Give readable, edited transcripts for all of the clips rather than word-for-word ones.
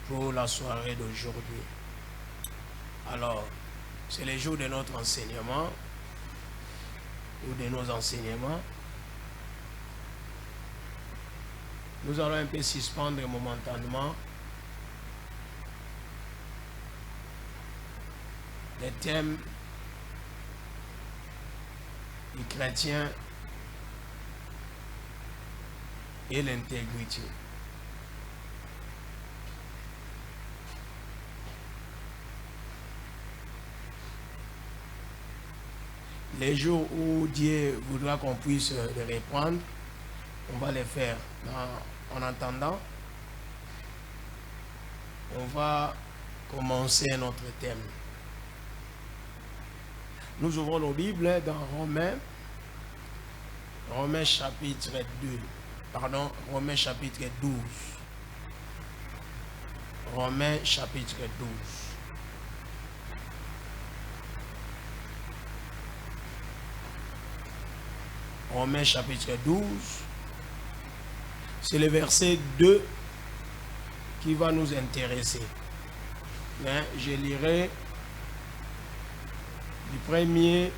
pour la soirée d'aujourd'hui. Alors, c'est le jour de notre enseignement ou de nos enseignements. Nous allons un peu suspendre momentanément les thèmes du chrétien et l'intégrité. Les jours où Dieu voudra qu'on puisse les reprendre, on va les faire. En attendant, on va commencer notre thème. Nous ouvrons nos Bibles dans Romains chapitre 2. Pardon, Romains chapitre 12. Romains chapitre 12. Romains chapitre 12. C'est le verset 2 qui va nous intéresser. Mais je lirai du 1er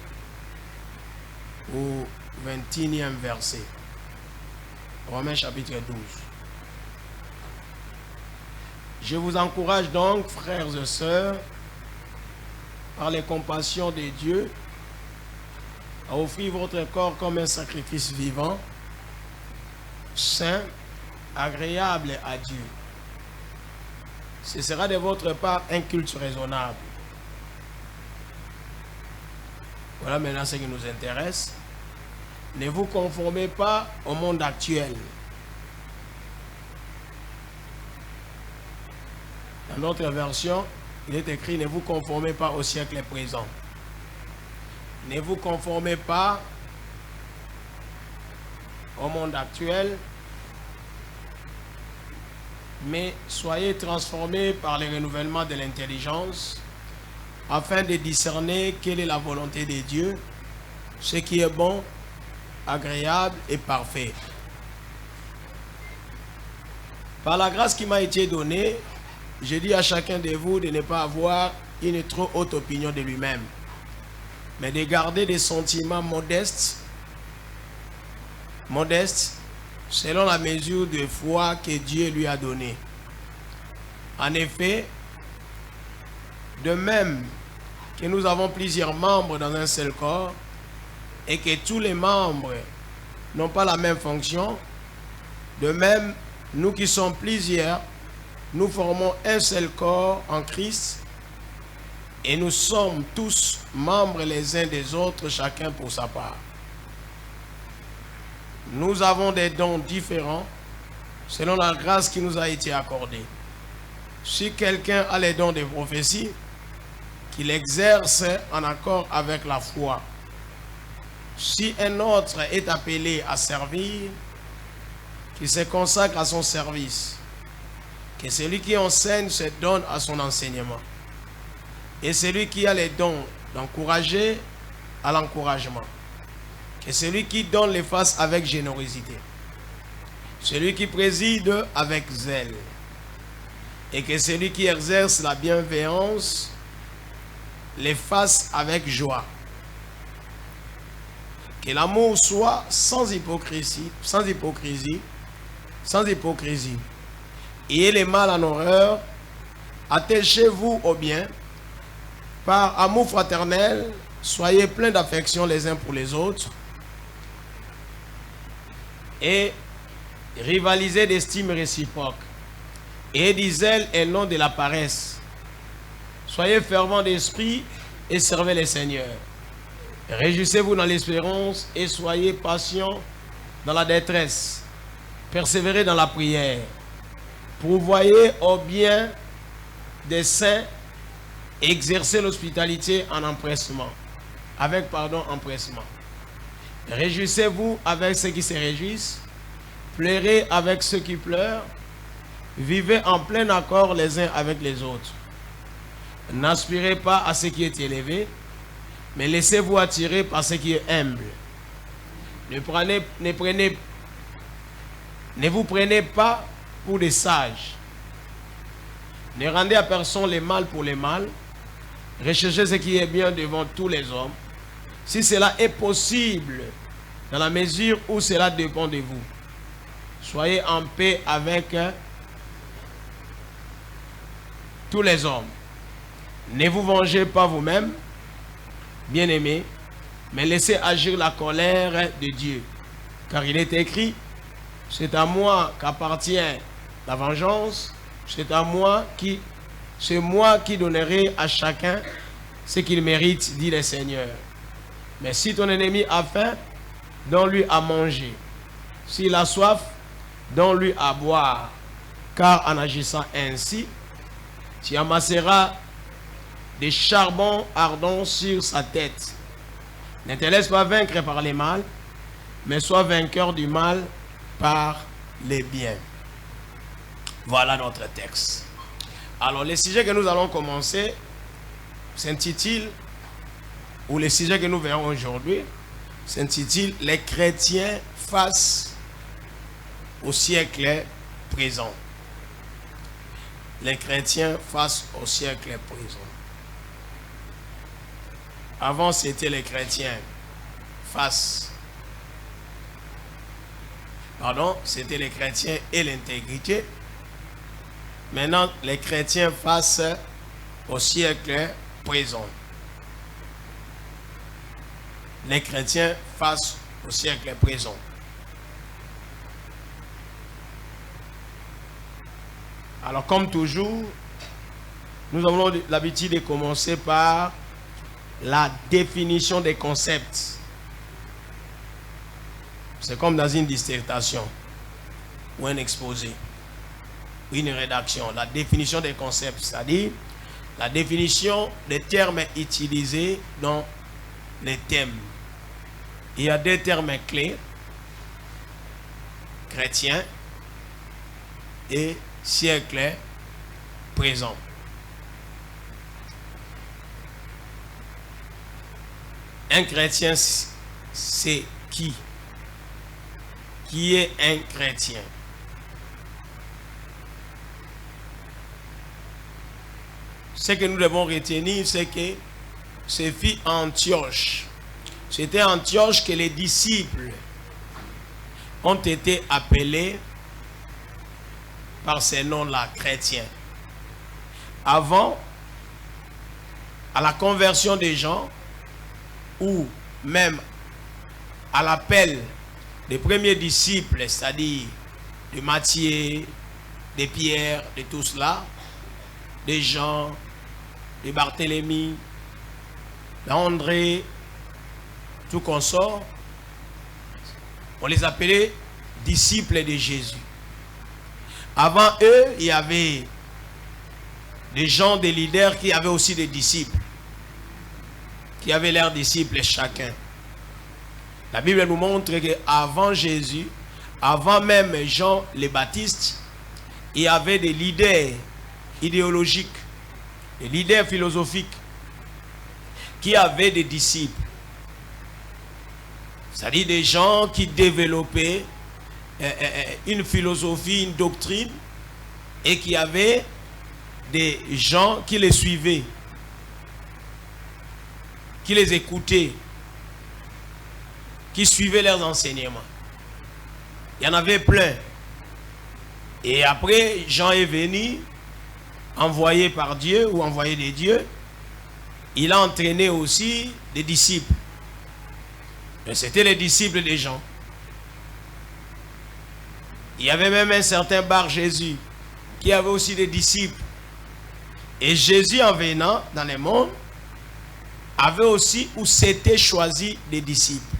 au 21e verset. Romains chapitre 12. Je vous encourage donc, frères et sœurs, par les compassions de Dieu, à offrir votre corps comme un sacrifice vivant, saint, agréable à Dieu. Ce sera de votre part un culte raisonnable. Voilà maintenant ce qui nous intéresse. Ne vous conformez pas au monde actuel. Dans notre version, il est écrit: ne vous conformez pas au siècle présent. Ne vous conformez pas au monde actuel, mais soyez transformés par le renouvellement de l'intelligence, afin de discerner quelle est la volonté de Dieu, ce qui est bon, agréable et parfait. Par la grâce qui m'a été donnée, je dis à chacun de vous de ne pas avoir une trop haute opinion de lui-même, mais de garder des sentiments modestes, selon la mesure de foi que Dieu lui a donnée. En effet, de même que nous avons plusieurs membres dans un seul corps, et que tous les membres n'ont pas la même fonction, de même, nous qui sommes plusieurs, nous formons un seul corps en Christ, et nous sommes tous membres les uns des autres, chacun pour sa part. Nous avons des dons différents selon la grâce qui nous a été accordée. Si quelqu'un a les dons de prophétie, qu'il exerce en accord avec la foi. Si un autre est appelé à servir, qu'il se consacre à son service. Que celui qui enseigne se donne à son enseignement. Et celui qui a les dons d'encourager à l'encouragement. Que celui qui donne les fasse avec générosité. Celui qui préside avec zèle. Et que celui qui exerce la bienveillance les fasse avec joie. Que l'amour soit sans hypocrisie. Ayez le mal en horreur, attachez-vous au bien. Par amour fraternel, soyez pleins d'affection les uns pour les autres. Et rivalisez d'estime réciproque. Et du zèle et non de la paresse. Soyez fervents d'esprit et servez le Seigneur. Réjouissez-vous dans l'espérance et soyez patients dans la détresse. Persévérez dans la prière. Pourvoyez au bien des saints. Exercez l'hospitalité en empressement. Empressement. Réjouissez-vous avec ceux qui se réjouissent. Pleurez avec ceux qui pleurent. Vivez en plein accord les uns avec les autres. N'aspirez pas à ce qui est élevé, mais laissez-vous attirer par ce qui est humble. Ne vous prenez pas pour des sages, Ne rendez à personne le mal pour le mal. Recherchez ce qui est bien devant tous les hommes. Si cela est possible, dans la mesure où cela dépend de vous, soyez en paix avec tous les hommes. Ne vous vengez pas vous-même, bien-aimés, mais laissez agir la colère de Dieu. Car il est écrit, c'est à moi qu'appartient la vengeance, c'est moi qui donnerai à chacun ce qu'il mérite, dit le Seigneur. Mais si ton ennemi a faim, donne-lui à manger. S'il a soif, donne-lui à boire. Car en agissant ainsi, tu amasseras des charbons ardents sur sa tête. Ne te laisse pas vaincre par les mal, mais sois vainqueur du mal par les biens. Voilà notre texte. Alors, le sujet que nous allons commencer s'intitule, ou le sujet que nous verrons aujourd'hui, s'intitule « Les chrétiens face au siècle présent ». Les chrétiens face au siècle présent. Avant, c'était les chrétiens face. Pardon, c'était les chrétiens et l'intégrité. Maintenant, les chrétiens face au siècle présent. Les chrétiens face au siècle présent. Alors, comme toujours, nous avons l'habitude de commencer par la définition des concepts. C'est comme dans une dissertation ou un exposé, ou une rédaction. La définition des concepts, c'est-à-dire la définition des termes utilisés dans les thèmes. Il y a deux termes clés, chrétien et siècle présent. Un chrétien, c'est qui? Qui est un chrétien? Ce que nous devons retenir, c'est que ce fut Antioche. C'était Antioche que les disciples ont été appelés par ces noms-là, chrétiens. Avant, à la conversion des gens, ou même à l'appel des premiers disciples, c'est-à-dire de Matthieu, de Pierre, de tout cela, de Jean, de Barthélemy, d'André, tout consort, on les appelait disciples de Jésus. Avant eux, il y avait des gens, des leaders qui avaient aussi des disciples, qui avaient leurs disciples chacun. La Bible nous montre qu'avant Jésus, avant même Jean le Baptiste, il y avait des leaders idéologiques, des leaders philosophiques qui avaient des disciples. C'est-à-dire des gens qui développaient une philosophie, une doctrine, et qui avaient des gens qui les suivaient, qui les écoutaient, qui suivaient leurs enseignements. Il y en avait plein. Et après, Jean est venu, envoyé par Dieu ou envoyé de Dieu. Il a entraîné aussi des disciples. Mais c'était les disciples des gens. Il y avait même un certain Bar Jésus qui avait aussi des disciples. Et Jésus, en venant dans le monde, avait aussi ou s'était choisi des disciples.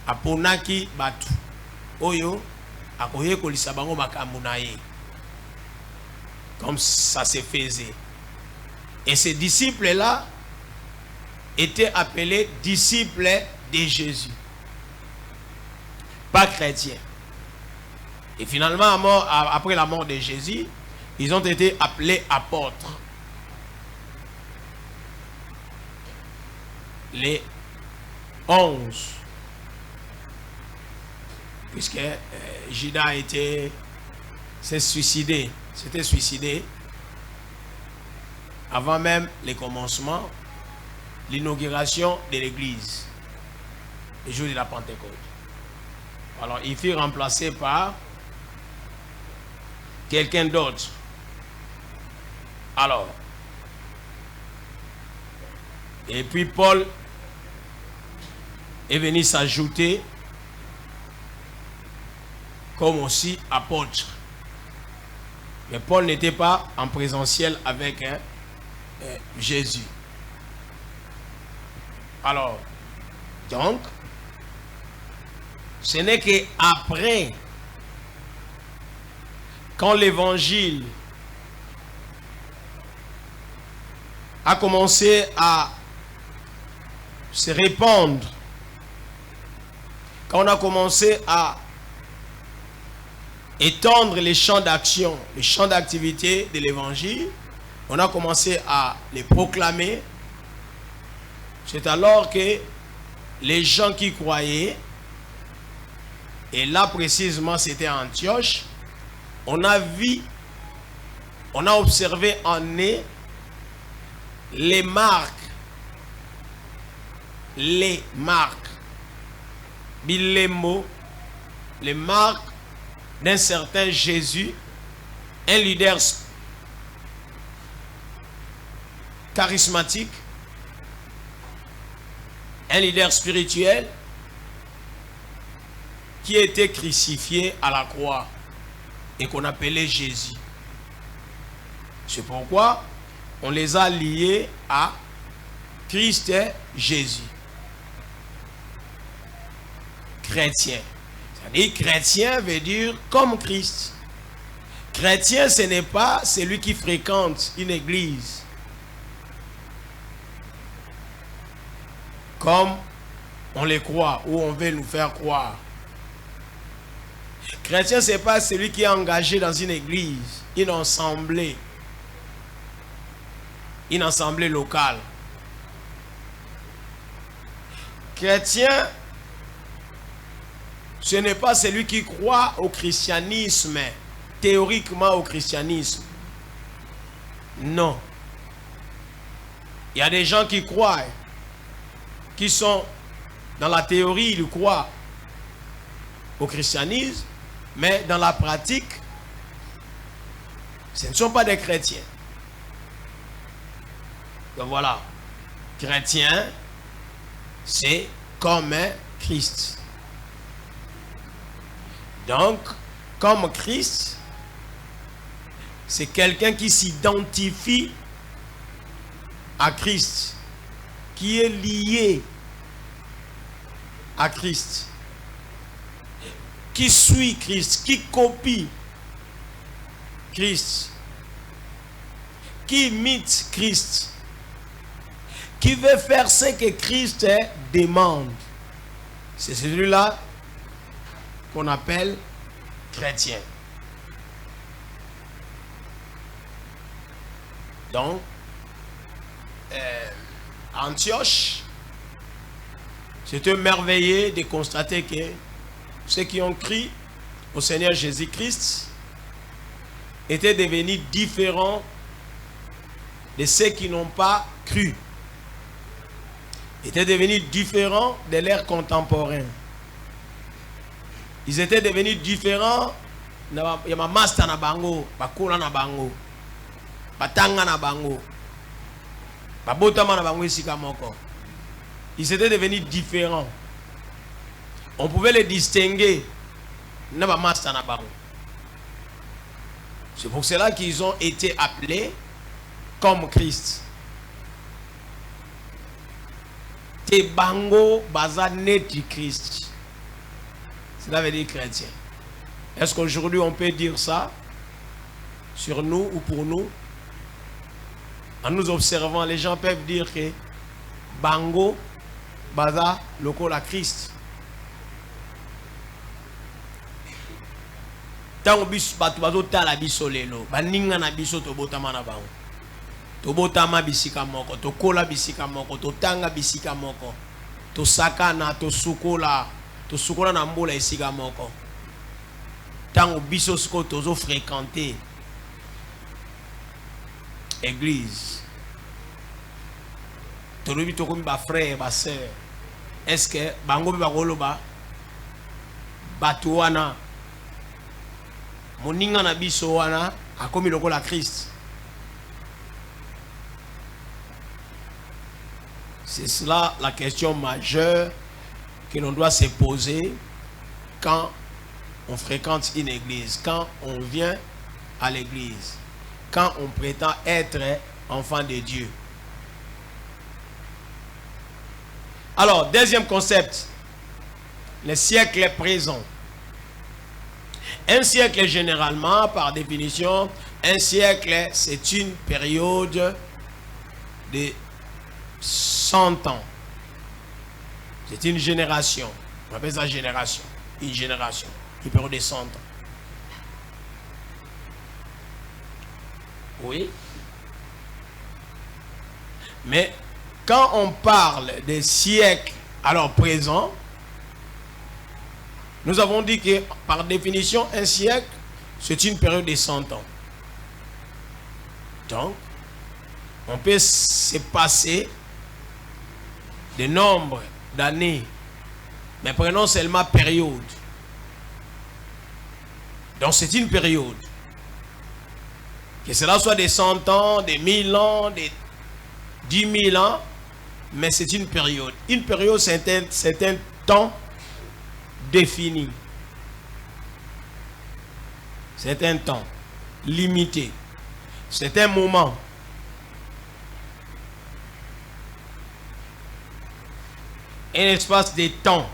Aponaki batu. Oyo, akoye kolisabango makamunaye. Comme ça se faisait. Et ces disciples-là étaient appelés disciples de Jésus. Pas chrétiens. Et finalement, après la mort de Jésus, ils ont été appelés apôtres. Les 11. Puisque Judas s'est suicidé. S'était suicidé. avant même les commencements, l'inauguration de l'église, le jour de la Pentecôte. Alors, il fut remplacé par quelqu'un d'autre. Alors, et puis Paul est venu s'ajouter comme aussi apôtre. Mais Paul n'était pas en présentiel avec Jésus. Alors, donc, ce n'est qu'après, quand l'évangile a commencé à se répandre, quand on a commencé à étendre les champs d'action, les champs d'activité de l'évangile, on a commencé à les proclamer. C'est alors que les gens qui croyaient, et là précisément c'était à Antioche, on a vu, on a observé en eux les marques, Bilémo, les marques d'un certain Jésus, un leader charismatique, un leader spirituel qui était crucifié à la croix et qu'on appelait Jésus. C'est pourquoi on les a liés à Christ et Jésus. Chrétien. C'est-à-dire chrétien veut dire comme Christ. Chrétien, ce n'est pas celui qui fréquente une église comme on les croit ou on veut nous faire croire. Chrétien, ce n'est pas celui qui est engagé dans une église, une assemblée locale. Chrétien, ce n'est pas celui qui croit au christianisme, théoriquement au christianisme. Non. Il y a des gens qui croient, qui sont dans la théorie, ils croient au christianisme, mais dans la pratique, ce ne sont pas des chrétiens. Donc voilà, chrétien, c'est comme Christ. Donc, comme Christ, c'est quelqu'un qui s'identifie à Christ, qui est lié à Christ, qui suit Christ, qui copie Christ, qui imite Christ, qui veut faire ce que Christ demande. C'est celui-là qu'on appelle chrétien. Donc, Antioche, c'était merveilleux de constater que ceux qui ont cru au Seigneur Jésus-Christ étaient devenus différents de ceux qui n'ont pas cru. Étaient devenus différents de leurs contemporains. Ils étaient devenus différents. Il y a ma master na bango, bakula na bango, batanga na bango, babotama na bango isika moko. Ils étaient devenus différents. On pouvait les distinguer. Na ba master na bango. C'est pour cela qu'ils ont été appelés comme Christ. Te bango bazane du Christ. Cela veut dire chrétien. Est-ce qu'aujourd'hui on peut dire ça sur nous ou pour nous? En nous observant, les gens peuvent dire que bango baza lokola Christ. Tant bis batu bazo tala biso lelo, baninga na biso to botama na bango. To botama bisika moko, to kola bisika moko, to tanga bisika moko, to sakana, to sukola na mbola esika moko. Tant biso siko tozo fréquenter église. tolobi tokomi ba frère ba sœur. Est-ce que bango ba koloba bato wana moninga na biso wana akomi lokola Christ? C'est cela la question majeure que l'on doit se poser quand on fréquente une église, quand on vient à l'église, quand on prétend être enfant de Dieu. Alors, deuxième concept, le siècle présent. Un siècle, généralement, par définition, un siècle, c'est une période de 100 ans. C'est une génération. On appelle ça génération. Une génération. Une période de 100 ans. Oui. Mais quand on parle des siècles, alors présents, nous avons dit que par définition, un siècle, c'est une période de 100 ans. Donc, on peut se passer de nombre d'années, mais prenons seulement période. Donc, c'est une période. Que cela soit des 100 ans, des 1000 ans, des 10 000 ans, mais c'est une période. Une période, c'est un temps défini. C'est un temps limité. C'est un moment. Un espace de temps.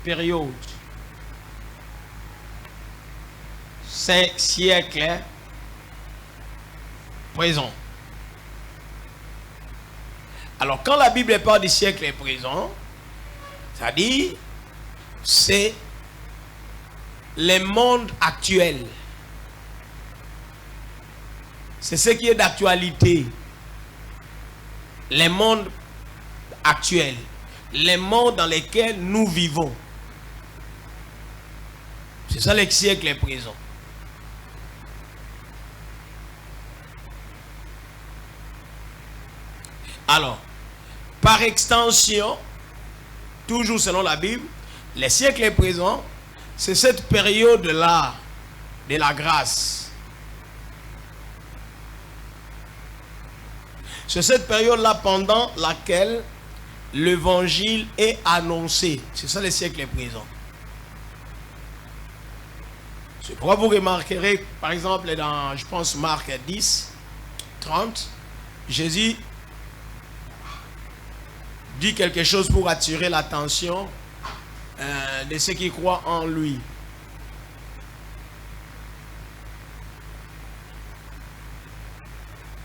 Période. 5 siècles présents. Alors, quand la Bible parle du siècle présent, c'est-à-dire, c'est le monde actuel. C'est ce qui est d'actualité. Le monde actuel. Le monde dans lequel nous vivons. C'est ça le siècle présent. Alors, par extension, toujours selon la Bible, le siècle présent, c'est cette période-là de la grâce. C'est cette période-là pendant laquelle l'évangile est annoncé. C'est ça le siècle présent. C'est pourquoi vous remarquerez, par exemple, dans, je pense, Marc 10, 30, Jésus dit quelque chose pour attirer l'attention de ceux qui croient en lui.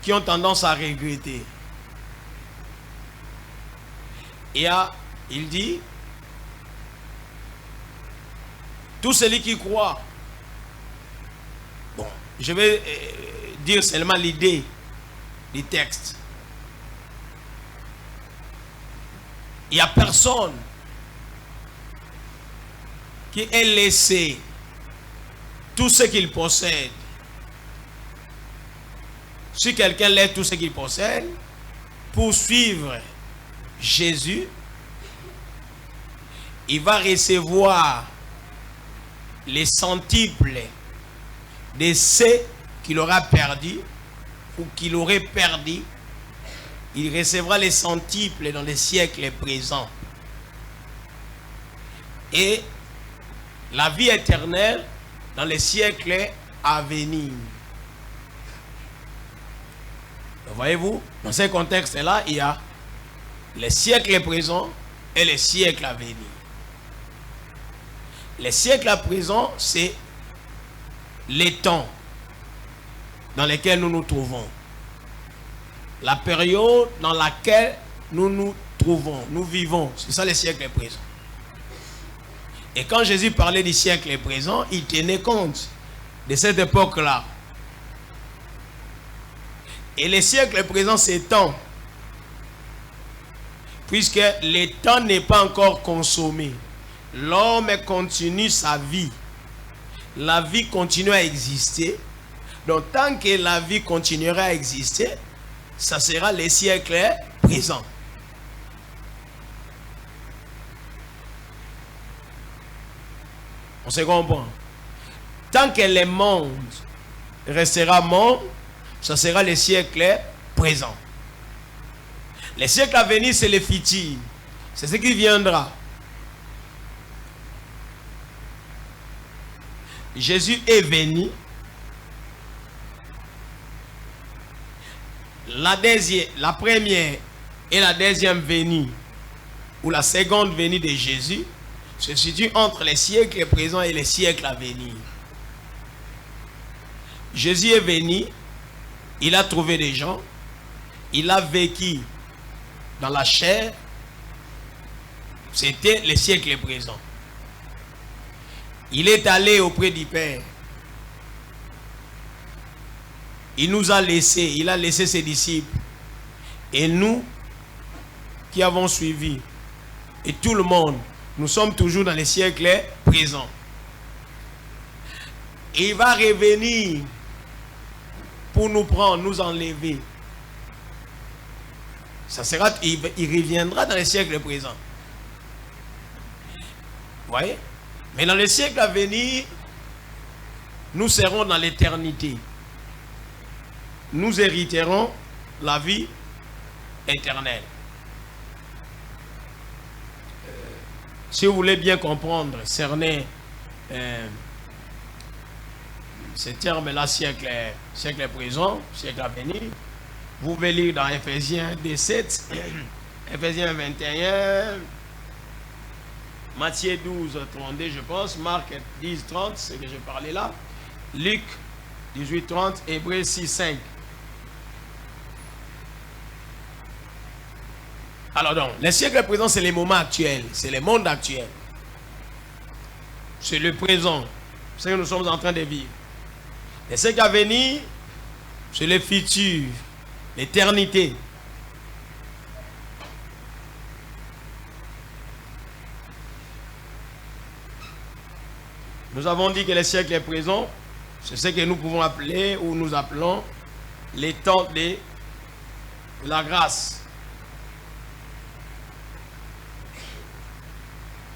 Qui ont tendance à regretter. Et il dit, tout celui qui croit, bon, je vais dire seulement l'idée du texte. Il n'y a personne qui ait laissé tout ce qu'il possède. Si quelqu'un laisse tout ce qu'il possède pour suivre Jésus, il va recevoir les centuples de ce qu'il aura perdu ou qu'il aurait perdu. Il recevra les centuples dans les siècles présents. Et la vie éternelle dans les siècles à venir. Voyez-vous, dans ce contexte-là, il y a les siècles présents et les siècles à venir. Les siècles à présent, c'est les temps dans lesquels nous nous trouvons. La période dans laquelle nous nous trouvons, nous vivons. C'est ça les siècles présents. Et quand Jésus parlait du siècle présent, il tenait compte de cette époque-là. Et les siècles présents s'étendent, puisque le temps n'est pas encore consommé. L'homme continue sa vie. La vie continue à exister. Donc tant que la vie continuera à exister, ça sera les siècles présent. On se comprend. Tant que le monde restera monde, ça sera le siècle présent. Le siècle à venir, c'est le futur. C'est ce qui viendra. Jésus est venu. La première et la deuxième venue, ou la seconde venue de Jésus, se situe entre les siècles présents et les siècles à venir. Jésus est venu, il a trouvé des gens, il a vécu dans la chair, c'était les siècles présents. Il est allé auprès du Père. Il nous a laissé, il a laissé ses disciples. Et nous, qui avons suivi, et tout le monde, nous sommes toujours dans les siècles présents. Et il va revenir pour nous prendre, nous enlever. Ça sera, il reviendra dans les siècles présents. Vous voyez? Mais dans les siècles à venir, nous serons dans l'éternité. Nous hériterons la vie éternelle. Si vous voulez bien comprendre, cerner ce terme-là, siècle présent, siècle à venir, vous pouvez lire dans Ephésiens 17, Ephésiens 21, Matthieu 12, 32, je pense, Marc 10, 30, c'est ce que j'ai parlé là, Luc 18, 30, Hébreux 6, 5. Alors donc, le siècle présent, c'est les moments actuels, c'est le monde actuel. C'est le présent, c'est ce que nous sommes en train de vivre. Le siècle à venir, c'est le futur, l'éternité. Nous avons dit que le siècle présent, c'est ce que nous pouvons appeler, ou nous appelons, les temps de la grâce.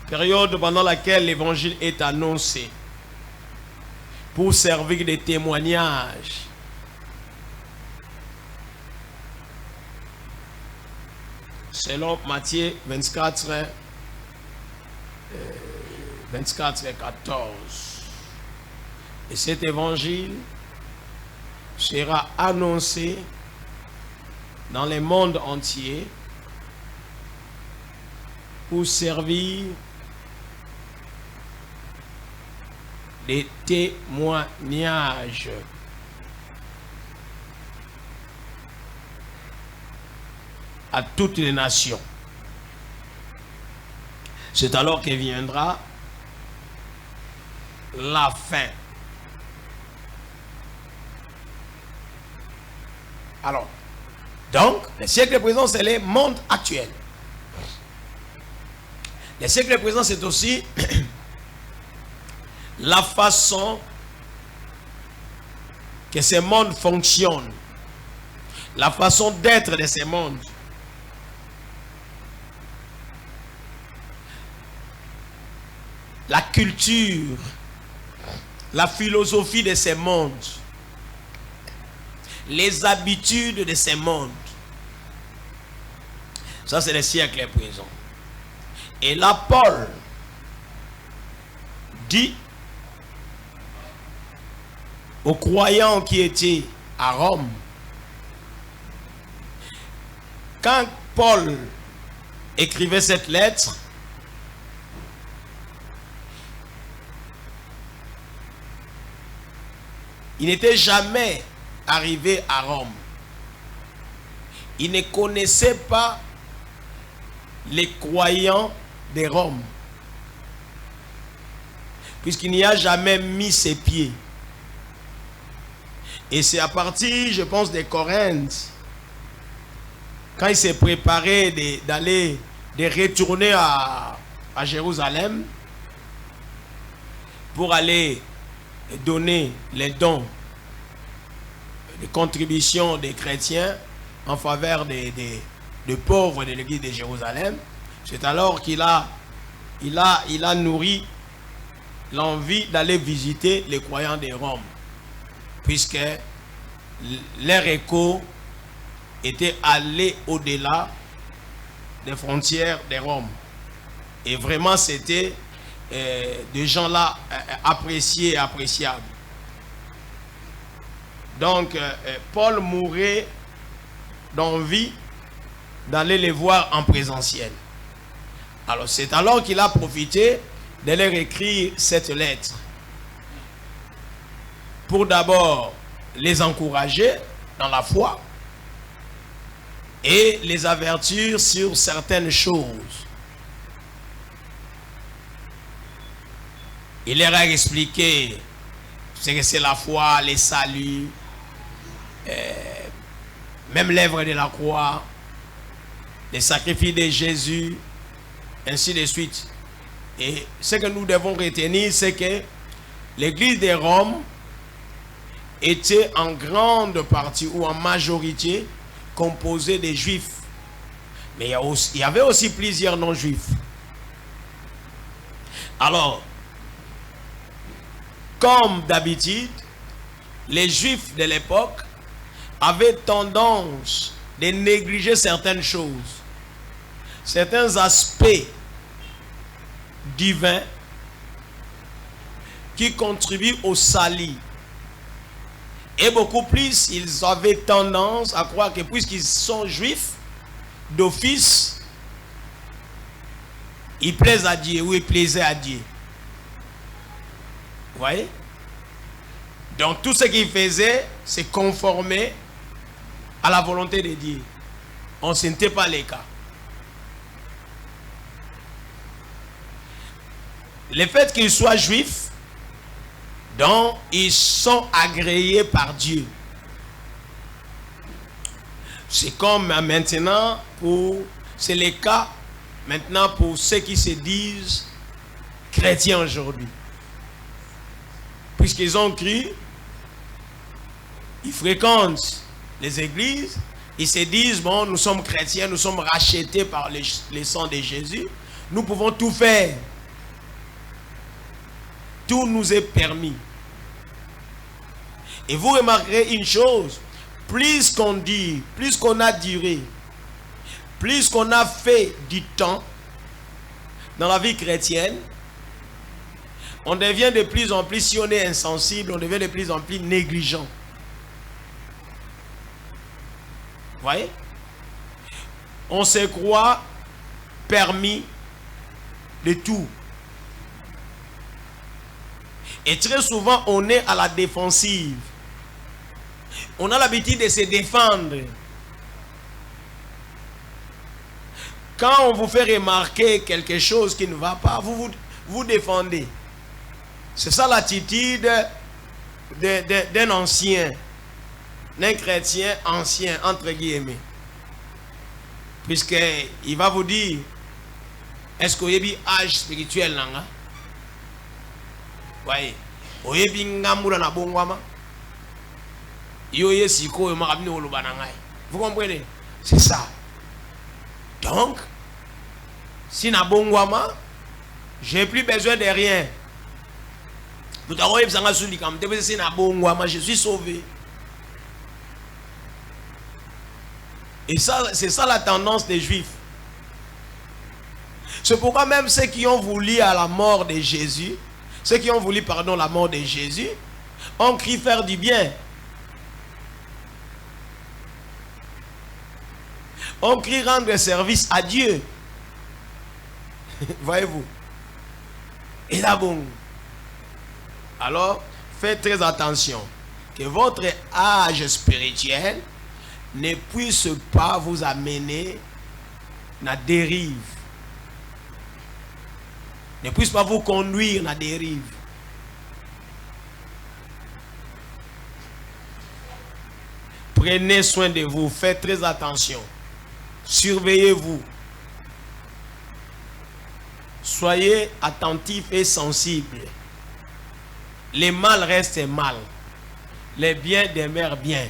Période pendant laquelle l'évangile est annoncé pour servir de témoignage. Selon Matthieu 24, 14. Et cet évangile sera annoncé dans le monde entier pour servir des témoignages. À toutes les nations. C'est alors que viendra la fin. Alors, donc, le siècle présent, c'est le monde actuel. Le siècle présent, c'est aussi la façon que ce monde fonctionne, la façon d'être de ce monde. La culture, la philosophie de ce monde, les habitudes de ce monde. Ça, c'est le siècle présent. Et là, Paul dit aux croyants qui étaient à Rome, quand Paul écrivait cette lettre, il n'était jamais arrivé à Rome. Il ne connaissait pas les croyants de Rome, puisqu'il n'y a jamais mis ses pieds. Et c'est à partir, je pense, de Corinthe, quand il s'est préparé de retourner à Jérusalem pour aller donner les dons de contribution des chrétiens en faveur de de pauvres de l'église de Jérusalem. C'est alors qu'il a nourri l'envie d'aller visiter les croyants de Rome, puisque leur écho était allé au-delà des frontières de Rome. Et vraiment, c'était des gens-là appréciés et appréciables. Donc, Paul mourait d'envie d'aller les voir en présentiel. Alors, c'est alors qu'il a profité de leur écrire cette lettre pour d'abord les encourager dans la foi et les avertir sur certaines choses. Il leur a expliqué ce que c'est la foi, les saluts, même l'œuvre de la croix, les sacrifices de Jésus, ainsi de suite. Et ce que nous devons retenir, c'est que l'église de Rome était en grande partie ou en majorité composée de juifs. Mais il y avait aussi plusieurs non-juifs. Alors, comme d'habitude, les juifs de l'époque avaient tendance de négliger certaines choses, certains aspects divins qui contribuent au salut. Et beaucoup plus, ils avaient tendance à croire que puisqu'ils sont juifs, d'office, ils plaisent à Dieu ou ils plaisaient à Dieu. Vous voyez? Donc tout ce qu'ils faisaient, c'est conformer à la volonté de Dieu. Ce n'était pas le cas. Le fait qu'ils soient juifs, donc ils sont agréés par Dieu. C'est comme maintenant, c'est le cas maintenant pour ceux qui se disent chrétiens aujourd'hui. Puisqu'ils ont cru, ils fréquentent les églises, ils se disent, bon, nous sommes chrétiens, nous sommes rachetés par le sang de Jésus, nous pouvons tout faire. Tout nous est permis. Et vous remarquerez une chose, plus qu'on dit, plus qu'on a duré, plus qu'on a fait du temps dans la vie chrétienne, on devient de plus en plus, si on est insensible, on devient de plus en plus négligent. Vous voyez? On se croit permis de tout. Et très souvent, on est à la défensive. On a l'habitude de se défendre. Quand on vous fait remarquer quelque chose qui ne va pas, vous défendez. C'est ça l'attitude d'un ancien, d'un chrétien ancien, entre guillemets. Puisqu'il va vous dire, est-ce qu'il y a un âge spirituel là? Voyez, vous comprenez? C'est ça. Donc, si na bongwama, j'ai plus besoin de rien. Je suis sauvé. Et ça, c'est ça la tendance des Juifs. C'est pourquoi même ceux qui ont voulu à la mort de Jésus, ceux qui ont voulu, pardon, la mort de Jésus, ont cru faire du bien. On crie rendre service à Dieu. Voyez-vous. Et là, bon. Alors, faites très attention. Que votre âge spirituel ne puisse pas vous amener à la dérive. Ne puisse pas vous conduire à la dérive. Prenez soin de vous. Faites très attention. Surveillez-vous. Soyez attentifs et sensibles. Les mal restent mal. Les biens demeurent bien.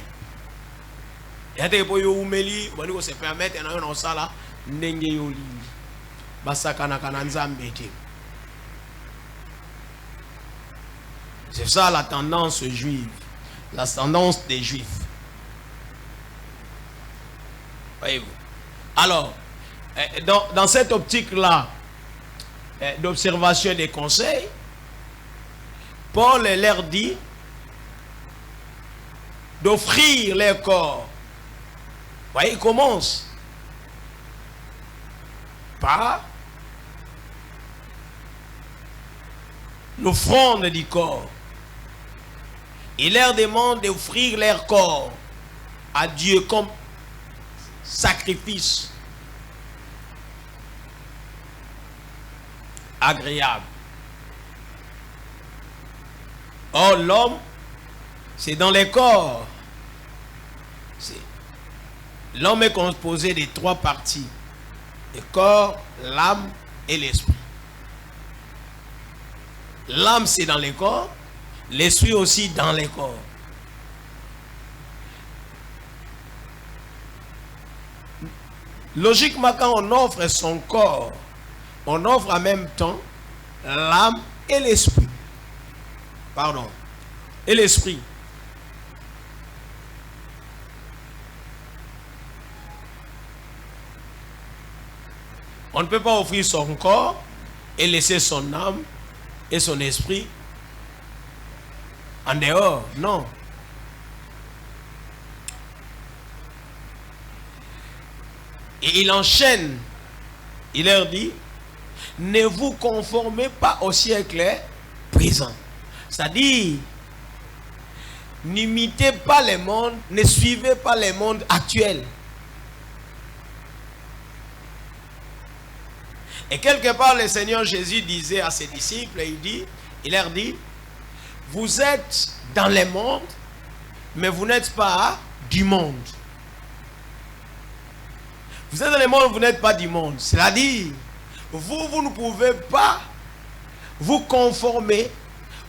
Et ate po yo umeli bani ko se permettre na yo sala ndenge yo lingi basakana kana nzambe te. C'est ça la tendance juive, la tendance des juifs. Voyez-vous. Alors, dans cette optique-là d'observation des conseils, Paul leur dit d'offrir leur corps. Vous voyez, il commence par l'offrande du corps. Il leur demande d'offrir leur corps à Dieu comme sacrifice agréable. Or, l'homme, c'est dans les corps. L'homme est composé de 3 parties: le corps, l'âme et l'esprit. L'âme, c'est dans les corps, l'esprit aussi dans les corps. Logiquement, quand on offre son corps, on offre en même temps l'âme et l'esprit. Pardon. Et l'esprit. On ne peut pas offrir son corps et laisser son âme et son esprit en dehors. Non. Et il enchaîne. Il leur dit: ne vous conformez pas au siècle présent. C'est-à-dire, n'imitez pas les mondes, ne suivez pas les mondes actuels. Et quelque part, le Seigneur Jésus disait à ses disciples, il leur dit: vous êtes dans les mondes, mais vous n'êtes pas du monde. Vous êtes dans les mondes, vous n'êtes pas du monde. C'est-à-dire, vous ne pouvez pas vous conformer,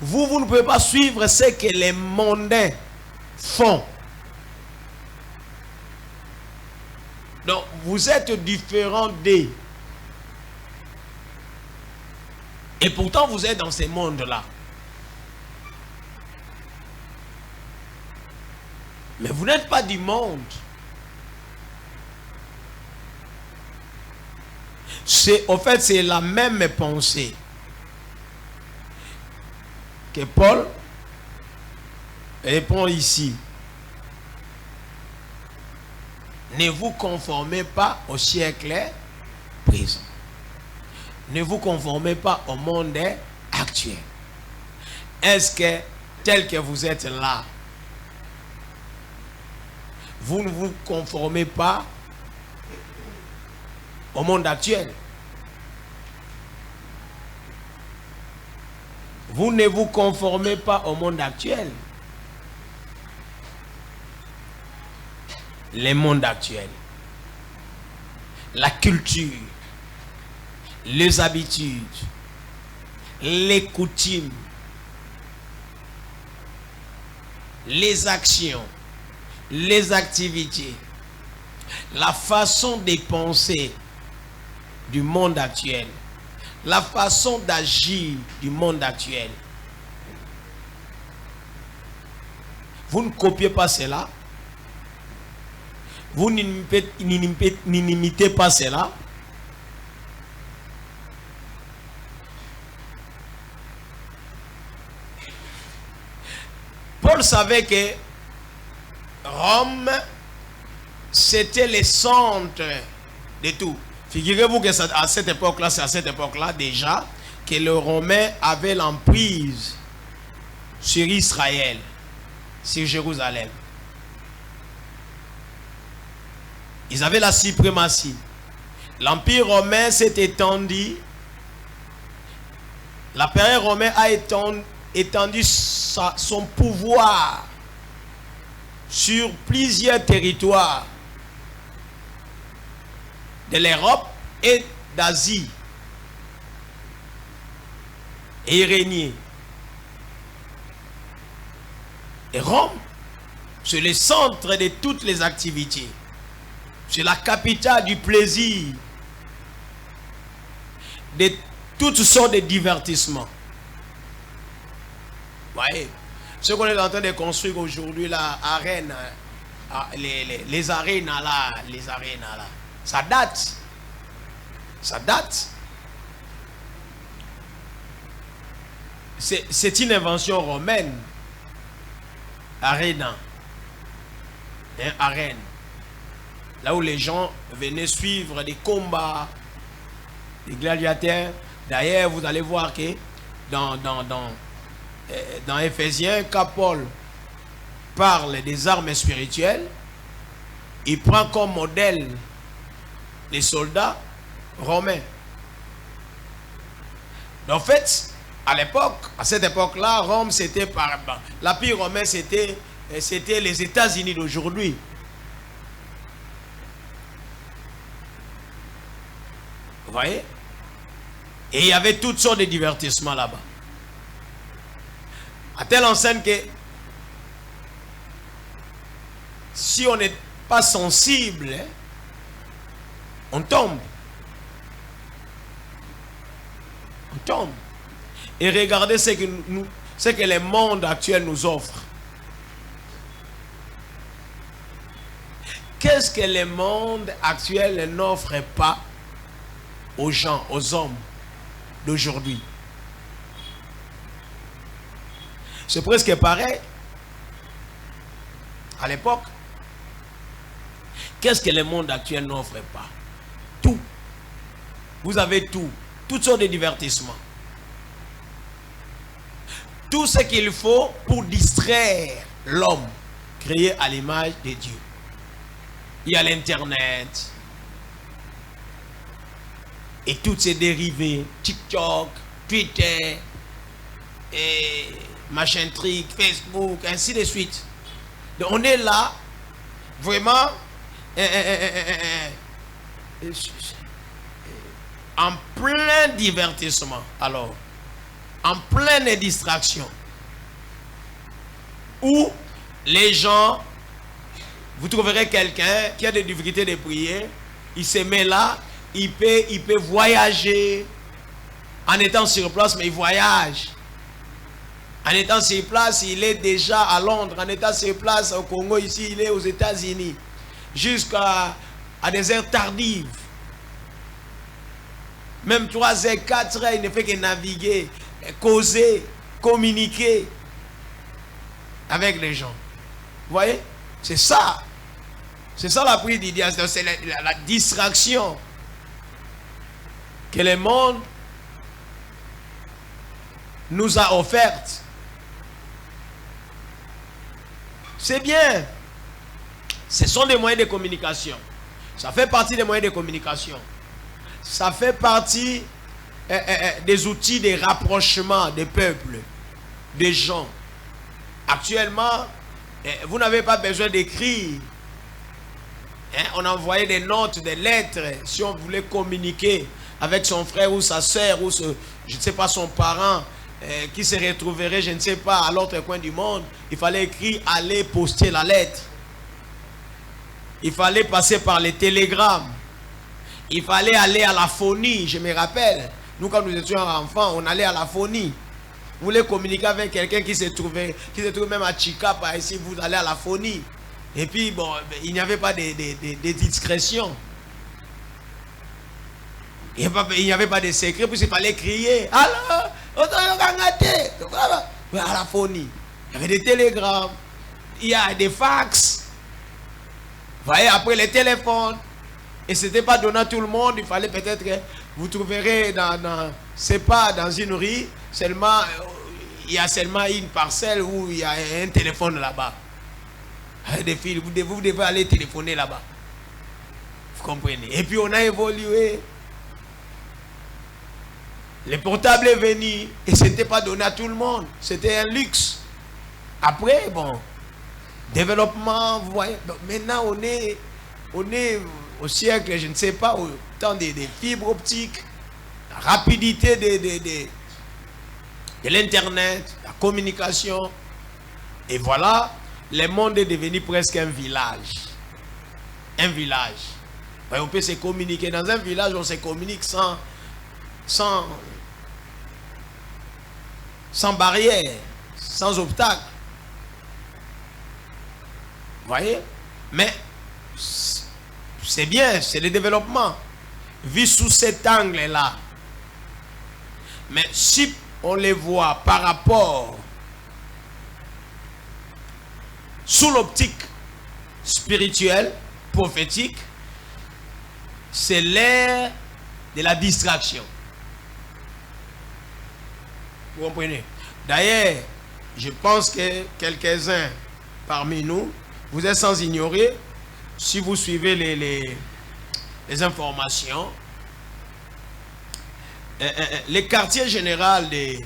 vous ne pouvez pas suivre ce que les mondains font. Donc, vous êtes différents d'eux. Et pourtant, vous êtes dans ces mondes-là. Mais vous n'êtes pas du monde. En fait, c'est la même pensée que Paul répond ici. Ne vous conformez pas au siècle présent. Ne vous conformez pas au monde actuel. Est-ce que, tel que vous êtes là, vous ne vous conformez pas au monde actuel? Vous ne vous conformez pas au monde actuel. Le monde actuel, la culture, les habitudes, les coutumes, les actions, les activités, la façon de penser du monde actuel, la façon d'agir du monde actuel. Vous ne copiez pas cela. Vous n'imitez pas cela. Paul savait que Rome, c'était le centre de tout. Figurez-vous que à cette époque-là, c'est à cette époque-là déjà que les Romains avaient l'emprise sur Israël, sur Jérusalem. Ils avaient la suprématie. L'empire romain s'est étendu. L'empire romain a étendu son pouvoir sur plusieurs territoires de l'Europe et d'Asie. Et il régnait. Et Rome C'est le centre de toutes les activités. C'est la capitale du plaisir, de toutes sortes de divertissements. Vous voyez, ce qu'on est en train de construire aujourd'hui, la arène, les arènes là, ça date. Ça date. C'est une invention romaine. Arena. Arène. Là où les gens venaient suivre des combats, des gladiateurs. D'ailleurs, vous allez voir que dans Éphésiens, quand Paul parle des armes spirituelles, il prend comme modèle les soldats romains. En fait, à cette époque-là, Rome, c'était l'Empire romain, c'était les États-Unis d'aujourd'hui. Vous voyez? Et il y avait toutes sortes de divertissements là-bas. À telle enseigne que si on n'est pas sensible, on tombe. On tombe. Et regardez ce que le monde actuel nous offre. Qu'est-ce que le monde actuel n'offre pas aux gens, aux hommes d'aujourd'hui? C'est presque pareil. À l'époque, qu'est-ce que le monde actuel n'offre pas? Tout. Vous avez tout. Toutes sortes de divertissements. Tout ce qu'il faut pour distraire l'homme créé à l'image de Dieu. Il y a l'Internet et toutes ses dérivés, TikTok, Twitter, et machin truc, Facebook, ainsi de suite. Donc on est là, vraiment, en plein divertissement. Alors, en pleine distraction, où les gens, vous trouverez quelqu'un qui a des difficultés de prier, il se met là, il peut voyager en étant sur place, mais il voyage. En étant sur place, il est déjà à Londres. En étant sur place au Congo, ici, il est aux États-Unis. Jusqu'à des heures tardives. Même 3 heures, 4 heures, il ne fait que naviguer, causer, communiquer avec les gens. Vous voyez? C'est ça. C'est ça la prière d'Idias. C'est la distraction que le monde nous a offerte. C'est bien. Ce sont des moyens de communication. Ça fait partie des moyens de communication. Ça fait partie des outils de rapprochement des peuples, des gens. Actuellement, vous n'avez pas besoin d'écrire. On envoyait des notes, des lettres, si on voulait communiquer avec son frère ou sa soeur, ou je ne sais pas, son parent, qui se retrouverait, je ne sais pas, à l'autre coin du monde. Il fallait écrire, aller poster la lettre. Il fallait passer par les télégrammes. Il fallait aller à la phonie, je me rappelle. Nous, quand nous étions enfants, on allait à la phonie. Vous voulez communiquer avec quelqu'un qui se trouvait même à Chica, par ici, vous allez à la phonie. Et puis, bon, il n'y avait pas de discrétion. Il n'y avait pas de secret, puis il fallait crier. Alors, à la phonie. Il y avait des télégrammes. Il y a des fax. Vous voyez, après les téléphones. Et ce n'était pas donné à tout le monde. Il fallait peut-être que vous trouverez c'est pas dans une rue, seulement, il y a seulement une parcelle où il y a un téléphone là-bas. Des filles, vous devez aller téléphoner là-bas. Vous comprenez? Et puis on a évolué. Le portable est venu et ce n'était pas donné à tout le monde. C'était un luxe. Après, bon, développement, vous voyez. Donc maintenant, on est au siècle, je ne sais pas, au temps des fibres optiques, la rapidité de l'Internet, la communication. Et voilà, le monde est devenu presque un village. Un village. On peut se communiquer. Dans un village, on se communique sans barrière, sans obstacle. Vous voyez? Mais c'est bien, c'est le développement. Vu sous cet angle-là. Mais si on les voit par rapport sous l'optique spirituelle, prophétique, c'est l'ère de la distraction. Vous comprenez? D'ailleurs, je pense que quelques-uns parmi nous, vous êtes sans ignorer, si vous suivez les informations, les quartiers généraux de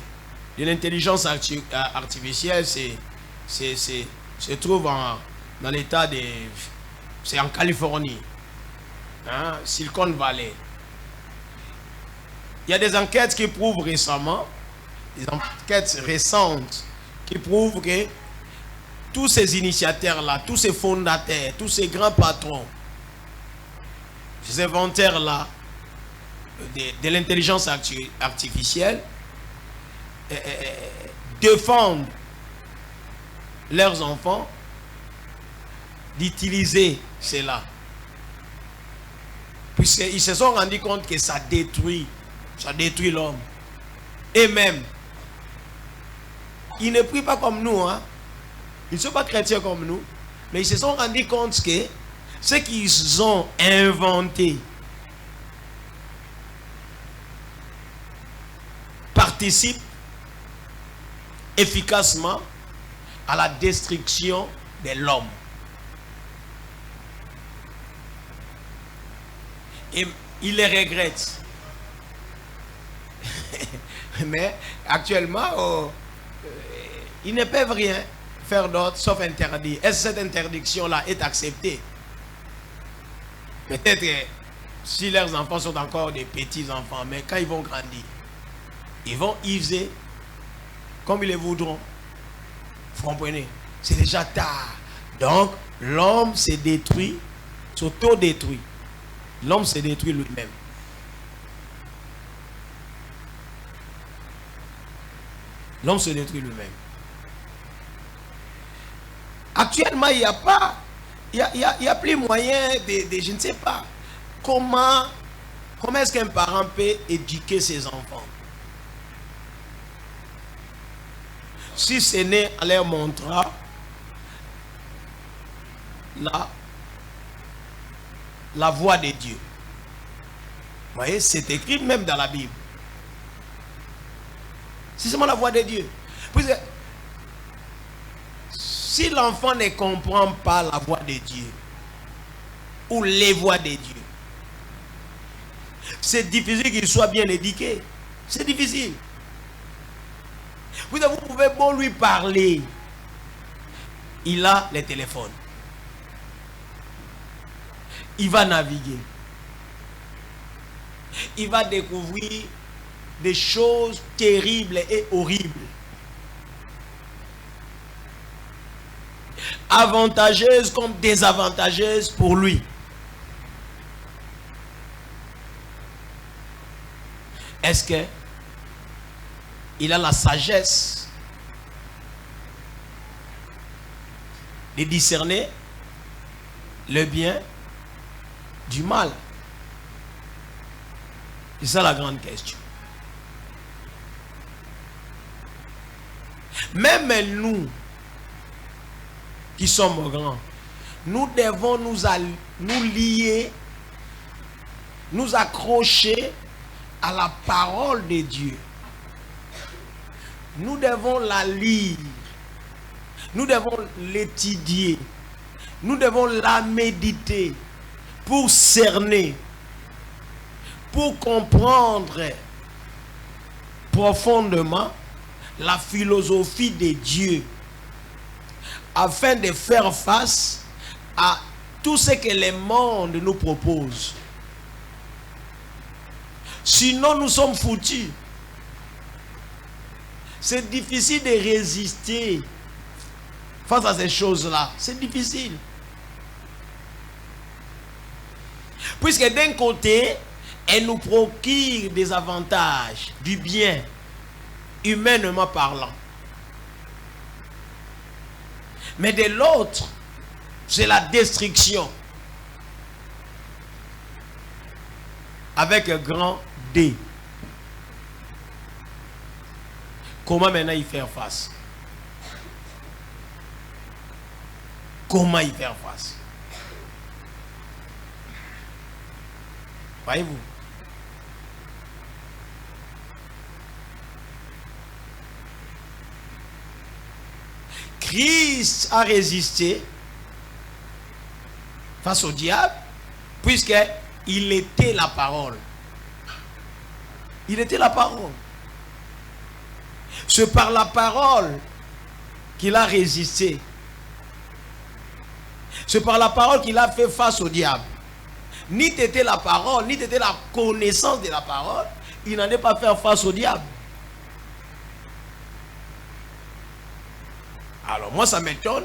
l'intelligence artificielle se trouvent dans l'état de... C'est en Californie, hein, Silicon Valley. Il y a des enquêtes qui prouvent récemment, des enquêtes récentes, qui prouvent que tous ces initiateurs-là, tous ces fondateurs, tous ces grands patrons, ces inventeurs-là de l'intelligence artificielle défendent leurs enfants d'utiliser cela. Puisqu'ils se sont rendus compte que ça détruit l'homme. Et même, ils ne prient pas comme nous, hein. Ils ne sont pas chrétiens comme nous, mais ils se sont rendus compte que ce qu'ils ont inventé participe efficacement à la destruction de l'homme. Et ils les regrettent. Mais actuellement, ils ne peuvent rien faire d'autre sauf interdire. Est-ce que cette interdiction-là est acceptée? Peut-être que si leurs enfants sont encore des petits enfants, mais quand ils vont grandir, ils vont user comme ils le voudront. Vous comprenez? C'est déjà tard. Donc, l'homme se détruit, s'auto-détruit. L'homme se détruit lui-même. L'homme se détruit lui-même. Actuellement, il n'y a pas, il y a plus moyen de, je ne sais pas, comment est-ce qu'un parent peut éduquer ses enfants? Si ce n'est en leur montrant la voix de Dieu. Vous voyez, c'est écrit même dans la Bible. C'est seulement la voix de Dieu. Puisque si l'enfant ne comprend pas la voix de Dieu ou les voix de Dieu, c'est difficile qu'il soit bien éduqué. C'est difficile. Vous pouvez bon lui parler. Il a le téléphone. Il va naviguer. Il va découvrir des choses terribles et horribles. Avantageuses comme désavantageuses pour lui. Est-ce que il a la sagesse de discerner le bien du mal? C'est ça la grande question. Même nous qui sommes grands, nous devons nous lier, nous accrocher à la parole de Dieu. Nous devons la lire, nous devons l'étudier, nous devons la méditer pour cerner, pour comprendre profondément la philosophie de Dieu, afin de faire face à tout ce que le monde nous propose. Sinon, nous sommes foutus. C'est difficile de résister face à ces choses-là, c'est difficile. Puisque d'un côté, elle nous procure des avantages, du bien, humainement parlant. Mais de l'autre, c'est la destruction. Avec un grand D. Comment maintenant y faire face? Comment y faire face? Voyez-vous? Christ a résisté face au diable, puisqu'il était la parole. Il était la parole. C'est par la parole qu'il a résisté. C'est par la parole qu'il a fait face au diable. Ni t'était la parole, ni t'était la connaissance de la parole, il n'en est pas fait face au diable. Alors moi ça m'étonne.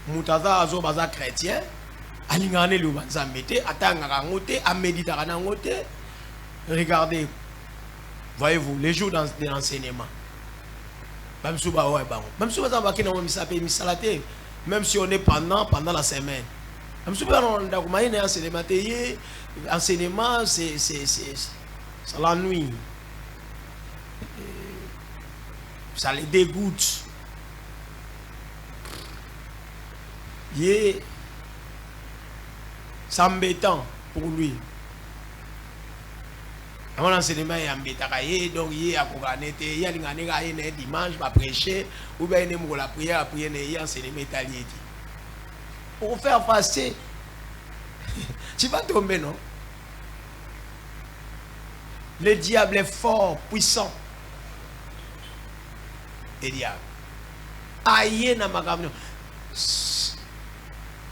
Moutaza azo baza chrétien, alingane le banza mete, atanga ngote, amédita ngote. Regardez, voyez-vous, les jours de l'enseignement. Même si on est pendant la semaine. Même si enseignement, c'est la nuit. Ça les dégoûte. C'est embêtant pour lui. Mon enseignement est embêtant. Donc, il y a dimanche, il va prêcher, ou bien il y a la prière, après il y a enseignement italien. Pour faire passer, tu vas tomber, non? Le diable est fort, puissant. Le diable. Aïe, na magam.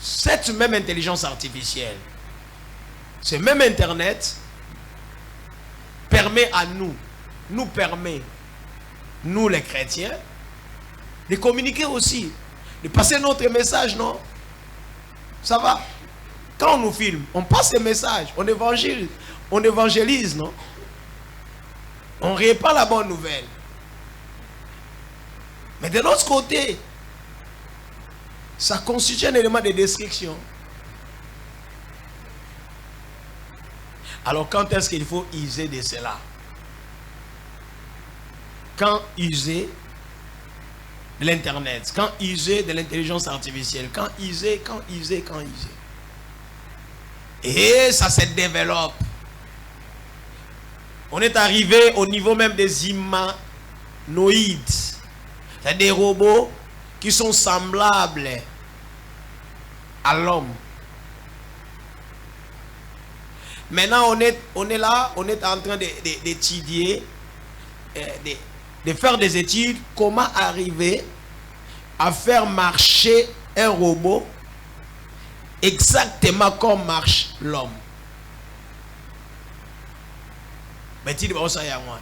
Cette même intelligence artificielle, ce même Internet, permet à nous permet, nous les chrétiens, de communiquer aussi, de passer notre message, non? Ça va? Quand on nous filme, on passe le message, on évangélise, non? On répand la bonne nouvelle. Mais de l'autre côté, ça constitue un élément de destruction. Alors quand est-ce qu'il faut user de cela? Quand user de l'internet? Quand user de l'intelligence artificielle? Quand user? Et ça se développe. On est arrivé au niveau même des humanoïdes. C'est des robots qui sont semblables à l'homme. Maintenant, on est là, on est en train d'étudier, de faire des études, comment arriver à faire marcher un robot exactement comme marche l'homme. Mais tu dis, ça y a moi.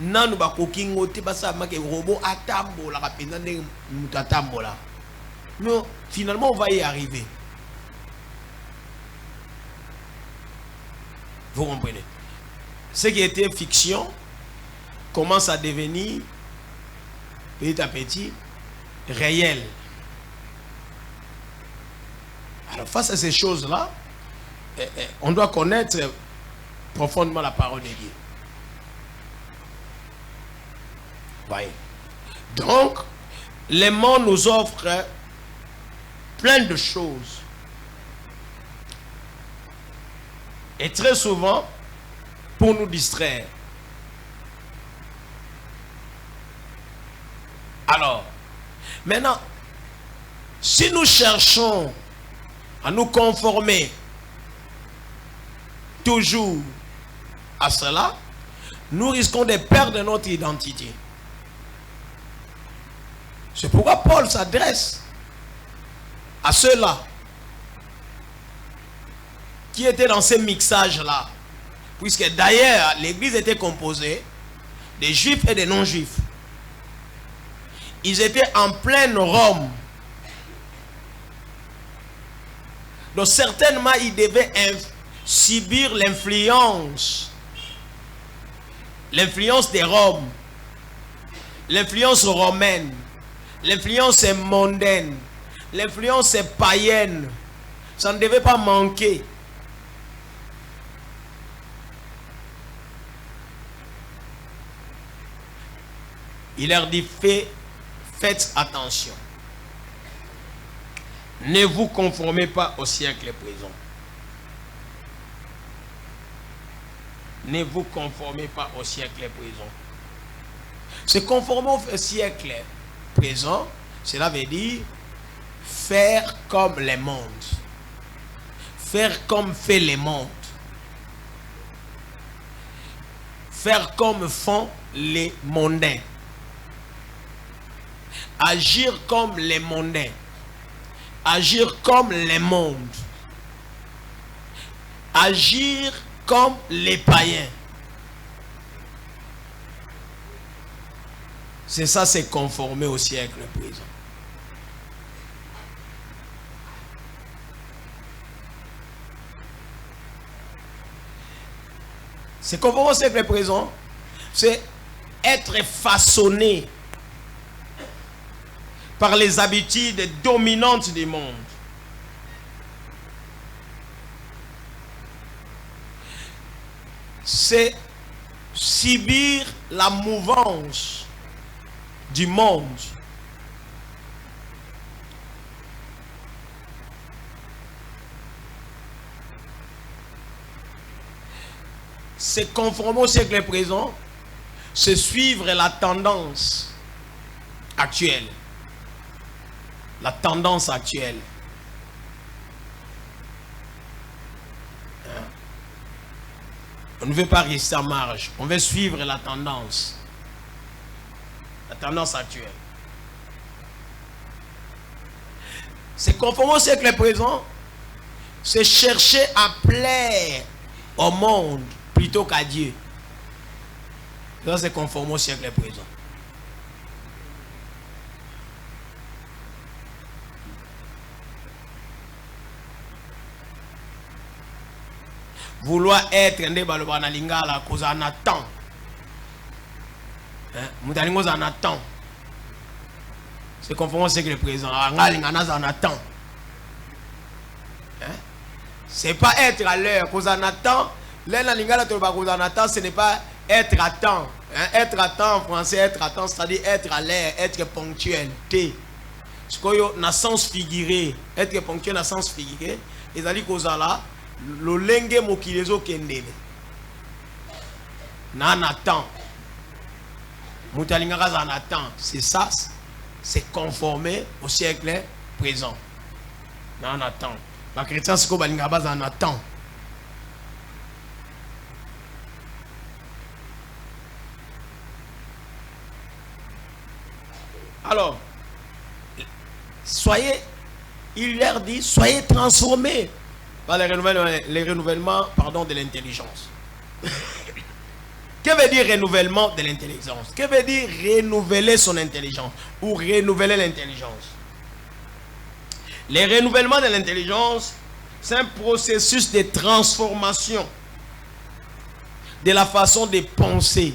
Non, nous avons un robot à tambola, mais finalement, on va y arriver. Vous comprenez? Ce qui était fiction commence à devenir petit à petit réel. Alors face à ces choses-là, on doit connaître profondément la parole de Dieu. Voyez. Donc, le monde nous offre plein de choses. Et très souvent, pour nous distraire. Alors, maintenant, si nous cherchons à nous conformer toujours à cela, nous risquons de perdre notre identité. C'est pourquoi Paul s'adresse à ceux-là qui étaient dans ces mixages-là. Puisque d'ailleurs, l'église était composée des juifs et des non-juifs. Ils étaient en pleine Rome, Donc certainement, il devait subir l'influence des Roms, l'influence romaine, l'influence mondaine, l'influence païenne. Ça ne devait pas manquer. Il leur dit, faites attention. Ne vous conformez pas au siècle présent. Ne vous conformez pas au siècle présent. Se conformer au siècle présent, cela veut dire faire comme les mondes. Faire comme fait les mondes. Faire comme font les mondains. Agir comme les mondains. Agir comme les mondes. Agir comme les païens. C'est ça, c'est conformer au siècle présent. C'est conformer au siècle présent, c'est être façonné par les habitudes dominantes du monde. C'est subir la mouvance du monde. C'est conformer au siècle présent, c'est suivre la tendance actuelle. La tendance actuelle. On ne veut pas rester en marge. On veut suivre la tendance. La tendance actuelle. C'est conformer au siècle présent. C'est chercher à plaire au monde plutôt qu'à Dieu. Ça, c'est conformer au siècle présent. Vouloir être un débat à lingala cause en attend. Moudalingo en attend. C'est conforme au siècle présent. En attend. C'est pas être à l'heure cause en attend. L'un lingala cause en attend, ce n'est pas être à temps. Être à temps en français, être à temps, c'est-à-dire être à l'heure, être ponctuel. T. Ce qu'on a sens figuré. Être ponctuel a sens figuré. Et ça dit cause là. Le lenge mokilezo kendele na attend mutalinga en attend. C'est ça, c'est conformer au siècle présent. Na attend. La chrétien c'est ko balinga base en attend. Alors soyez, il leur dit, soyez transformés par les renouvellements de l'intelligence. Que veut dire renouvellement de l'intelligence? Que veut dire renouveler son intelligence ou renouveler l'intelligence? Les renouvellements de l'intelligence, c'est un processus de transformation de la façon de penser.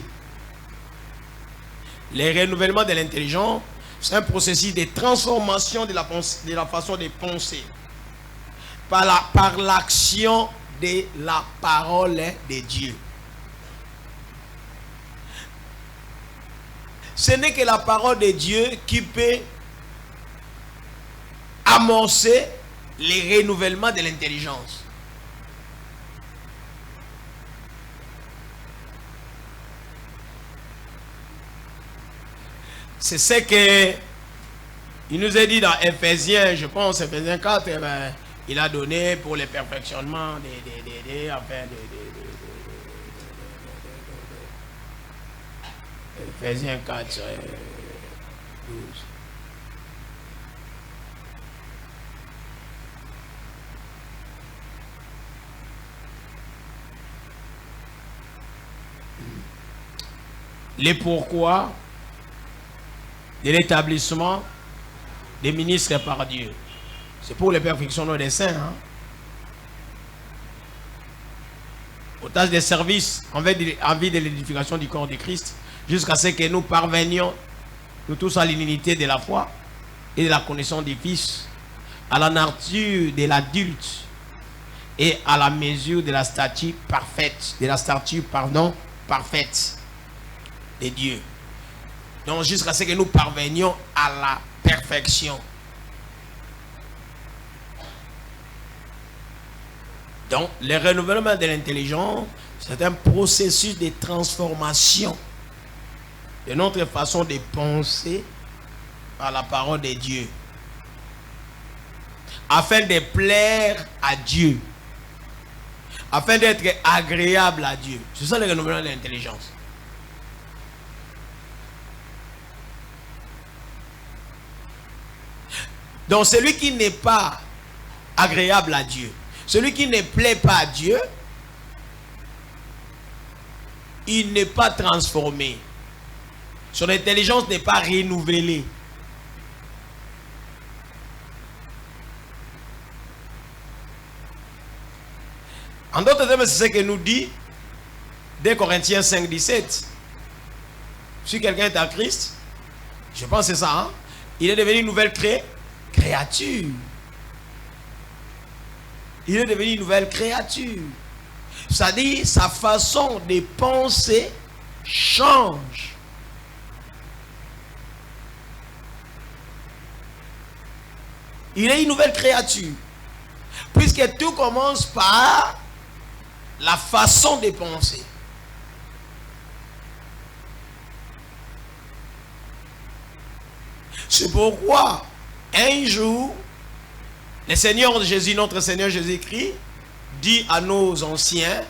Les renouvellements de l'intelligence, c'est un processus de transformation de la façon de penser. Par l'action de la parole de Dieu. Ce n'est que la parole de Dieu qui peut amorcer les renouvellements de l'intelligence. C'est ce que il nous a dit dans Ephésiens, je pense, Ephésiens 4, il a donné pour le perfectionnement Ephésiens 4, 12. Les pourquoi de l'établissement des ministres par Dieu. C'est pour le perfectionnement des saints. aux tâches de service en vue de l'édification du corps de Christ, jusqu'à ce que nous parvenions, nous tous, à l'unité de la foi et de la connaissance du Fils, à la nature de l'adulte et à la mesure de la stature parfaite, parfaite de Dieu. Donc jusqu'à ce que nous parvenions à la perfection. Donc le renouvellement de l'intelligence, c'est un processus de transformation de notre façon de penser par la parole de Dieu, afin de plaire à Dieu, afin d'être agréable à Dieu. C'est ça le renouvellement de l'intelligence. Donc celui qui n'est pas agréable à Dieu, celui qui ne plaît pas à Dieu, il n'est pas transformé. Son intelligence n'est pas renouvelée. En d'autres termes, c'est ce que nous dit 2 Corinthiens 5, 17. Si quelqu'un est à Christ, je pense que c'est ça, hein? Il est devenu une nouvelle créature. Il est devenu une nouvelle créature. C'est-à-dire, sa façon de penser change. Il est une nouvelle créature. Puisque tout commence par la façon de penser. C'est pourquoi, un jour, le Seigneur Jésus, notre Seigneur Jésus-Christ, dit à nos anciens,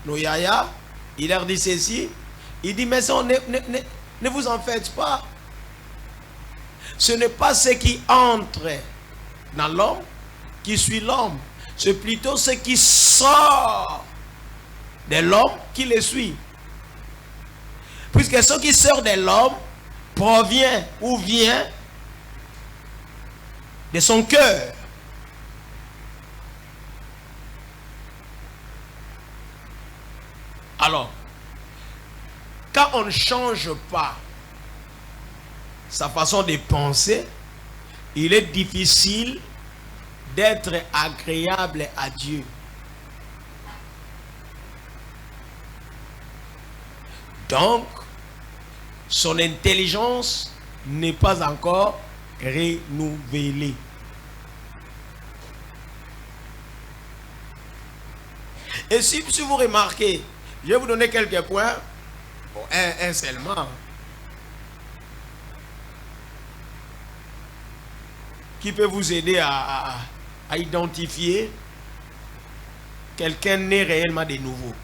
nos yaya, il leur dit ceci, il dit, mais ça, ne vous en faites pas. Ce n'est pas ce qui entre dans l'homme qui suit l'homme. C'est plutôt ce qui sort de l'homme qui le suit. Puisque ce qui sort de l'homme provient ou vient de son cœur. Alors, quand on ne change pas sa façon de penser, il est difficile d'être agréable à Dieu. Donc, son intelligence n'est pas encore renouvelée. Et si vous remarquez, je vais vous donner quelques points, bon, un seulement, qui peut vous aider à identifier quelqu'un né réellement de nouveau.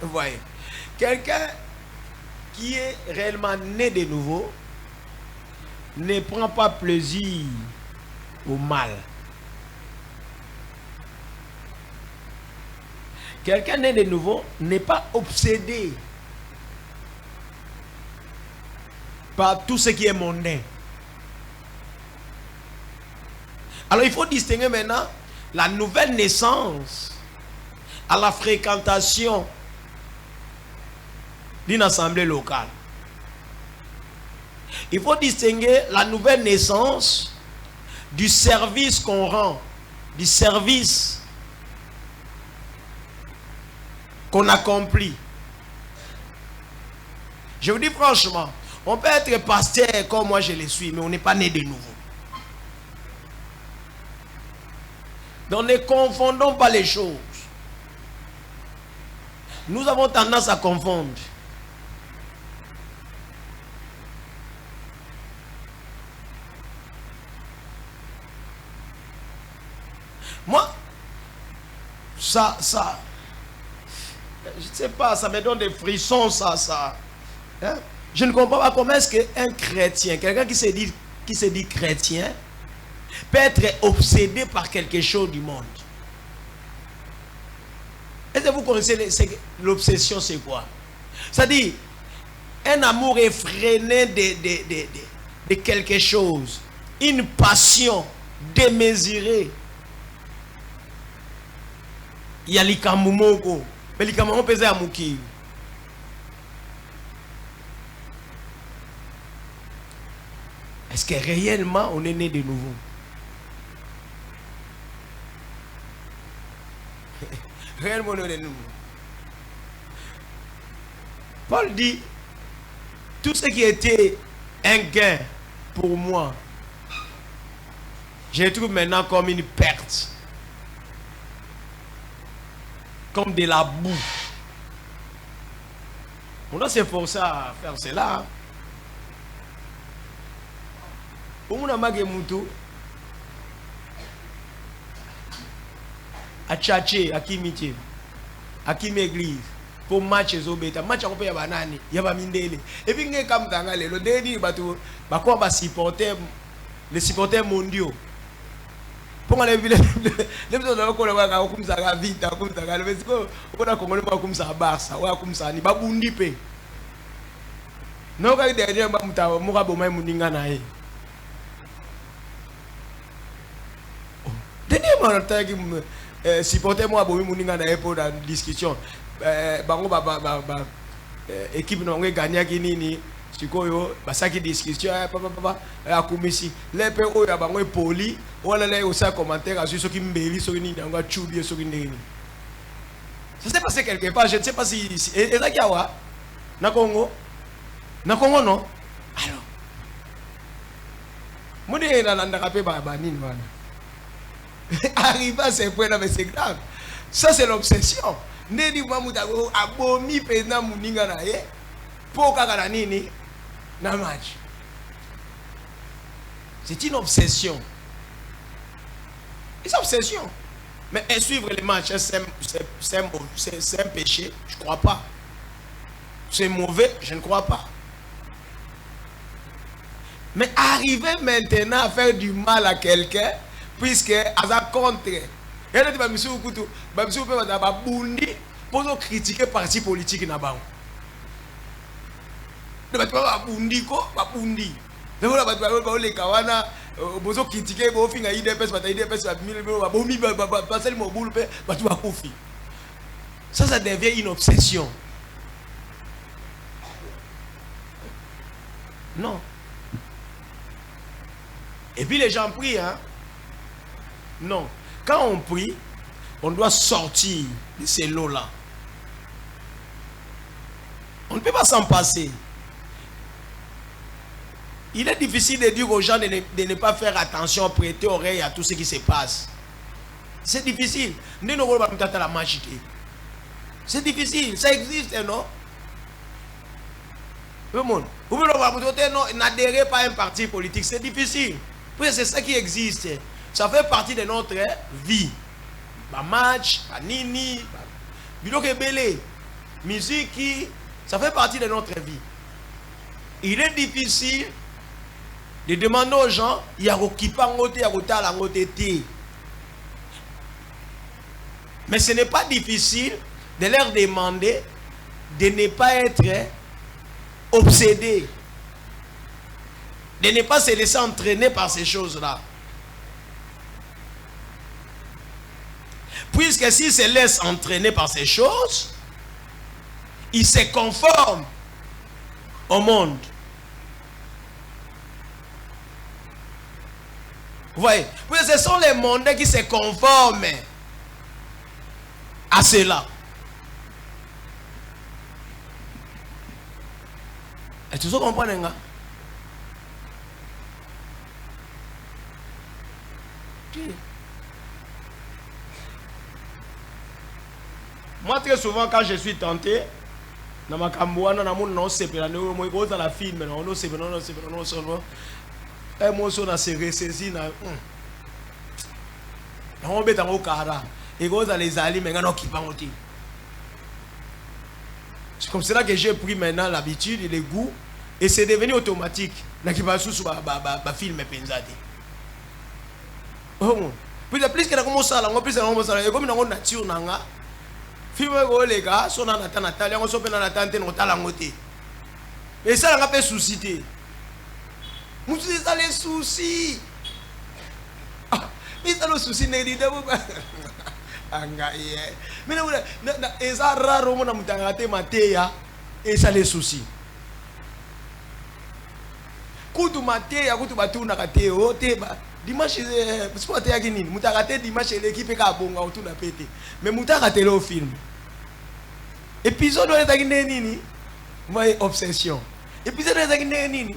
Vous voyez, quelqu'un qui est réellement né de nouveau ne prend pas plaisir au mal. Quelqu'un né de nouveau n'est pas obsédé par tout ce qui est mondain. Alors il faut distinguer maintenant la nouvelle naissance à la fréquentation d'une assemblée locale. Il faut distinguer la nouvelle naissance du service qu'on rend, du service qu'on accomplit. Je vous dis franchement, on peut être pasteur comme moi je le suis, mais on n'est pas né de nouveau. Donc ne confondons pas les choses. Nous avons tendance à confondre. Moi, ça, je ne sais pas, ça me donne des frissons, ça. Hein? Je ne comprends pas comment est-ce qu'un chrétien, quelqu'un qui se dit chrétien, peut être obsédé par quelque chose du monde. Est-ce que vous connaissez l'obsession, c'est quoi? C'est-à-dire, un amour effréné de quelque chose, une passion démesurée. il y a likambo moko mais likambo moko pesa ya mokili. Est-ce que réellement on est né de nouveau? Réellement on est né de nouveau. Paul dit, tout ce qui était un gain pour moi, je le trouve maintenant comme une perte. Comme de la boue. On doit s'efforcer à faire cela. On a magé moutou. À tchatché, à kimitié, à kim église. Pour match ezobeta match akope ya banani ya ba mindele et puis ngé kam tanga lelo deni batu bakwa ba supporter les supporters mondiaux pour les besoin de ko la ka kumza ka vita kumza ka le ko ona kongole ba kumza Barça wa kumza ni babundi pe no ka dernier ba mutawa mo ka bomai muninga na ye dernier mo ta ki supporter mo abomi muninga na ye pour la discussion. Bango équipe n'ont gagné qui nini sikoyo basaki discussion papa akumisi lepe oyo bango poli wala le osa commentaire sur ce qui mbeli sur nini nga chubi sur nini. Ça s'est passé quelque part, je ne sais pas si et ça qui a wa na Congo non. Alors moni na ndakape ba nini wana arrive à ce point là mais c'est grave. Ça c'est l'obsession. Nedi mamuta abomi pena muninga na ye po kaka na nini na match. C'est une obsession. C'est une obsession. Mais suivre les matchs, c'est un péché, je ne crois pas. C'est mauvais, je ne crois pas. Mais arriver maintenant à faire du mal à quelqu'un, puisque à sa contre, et là, tu vas me bundi pour critiquer parti politique na bango. Tu vas bundi ko, bundi. Tu vas les kawana, bozo critiquer, bo finga IDPS, bata IDPS, bomi passer mo boule pe, tu vas kofi. Ça devient une obsession. Non. Et puis les gens prient, hein? Non. Quand on prie, on doit sortir de ces lots-là. On ne peut pas s'en passer. Il est difficile de dire aux gens de ne pas faire attention, prêter oreille à tout ce qui se passe. C'est difficile. C'est difficile. Ça existe, non? Le monde. Vous n'adhérez pas à un parti politique. C'est difficile. C'est ça qui existe. Ça fait partie de notre vie. Bah match, bah nini, bah belé, musique, ça fait partie de notre vie. Il est difficile de demander aux gens, il y a mais ce n'est pas difficile de leur demander de ne pas être obsédés, de ne pas se laisser entraîner par ces choses-là. Puisque s'il se laisse entraîner par ces choses, il se conforme au monde. Vous voyez? Oui, ce sont les mondains qui se conforment à cela. Est-ce que vous comprenez? Moi, très souvent, quand je suis tenté, dans ma cambouana, dans mon nom, c'est dans la film, non, c'est et moi, je suis ressaisi. On est dans le cara. Et vous allez aller, mais non, qui va monter. C'est comme cela que j'ai pris maintenant l'habitude et le goût. Et c'est devenu automatique. Dans qui va sous film et pensate. Oh, plus que la commence à la plus et comme dans nature nanga. Film les gars sont dans la natale, on s'oppose dans la tante et on t'a la moté. Et ça, on a pas souci. Nous avons les soucis. Mais ça, le souci n'est pas. Mais c'est rare au monde à Matéa et ça les soucis. Kutu Matéa, Kutu Batu Nakateo, Teba. Dimanche, c'est pas Théagini. Moutarate dimanche, l'équipe est à Bonga autour de la pété. Mais Moutarate le film. Épisode où est-ce nini? Vous voyez, obsession. Épisode où est-ce nini?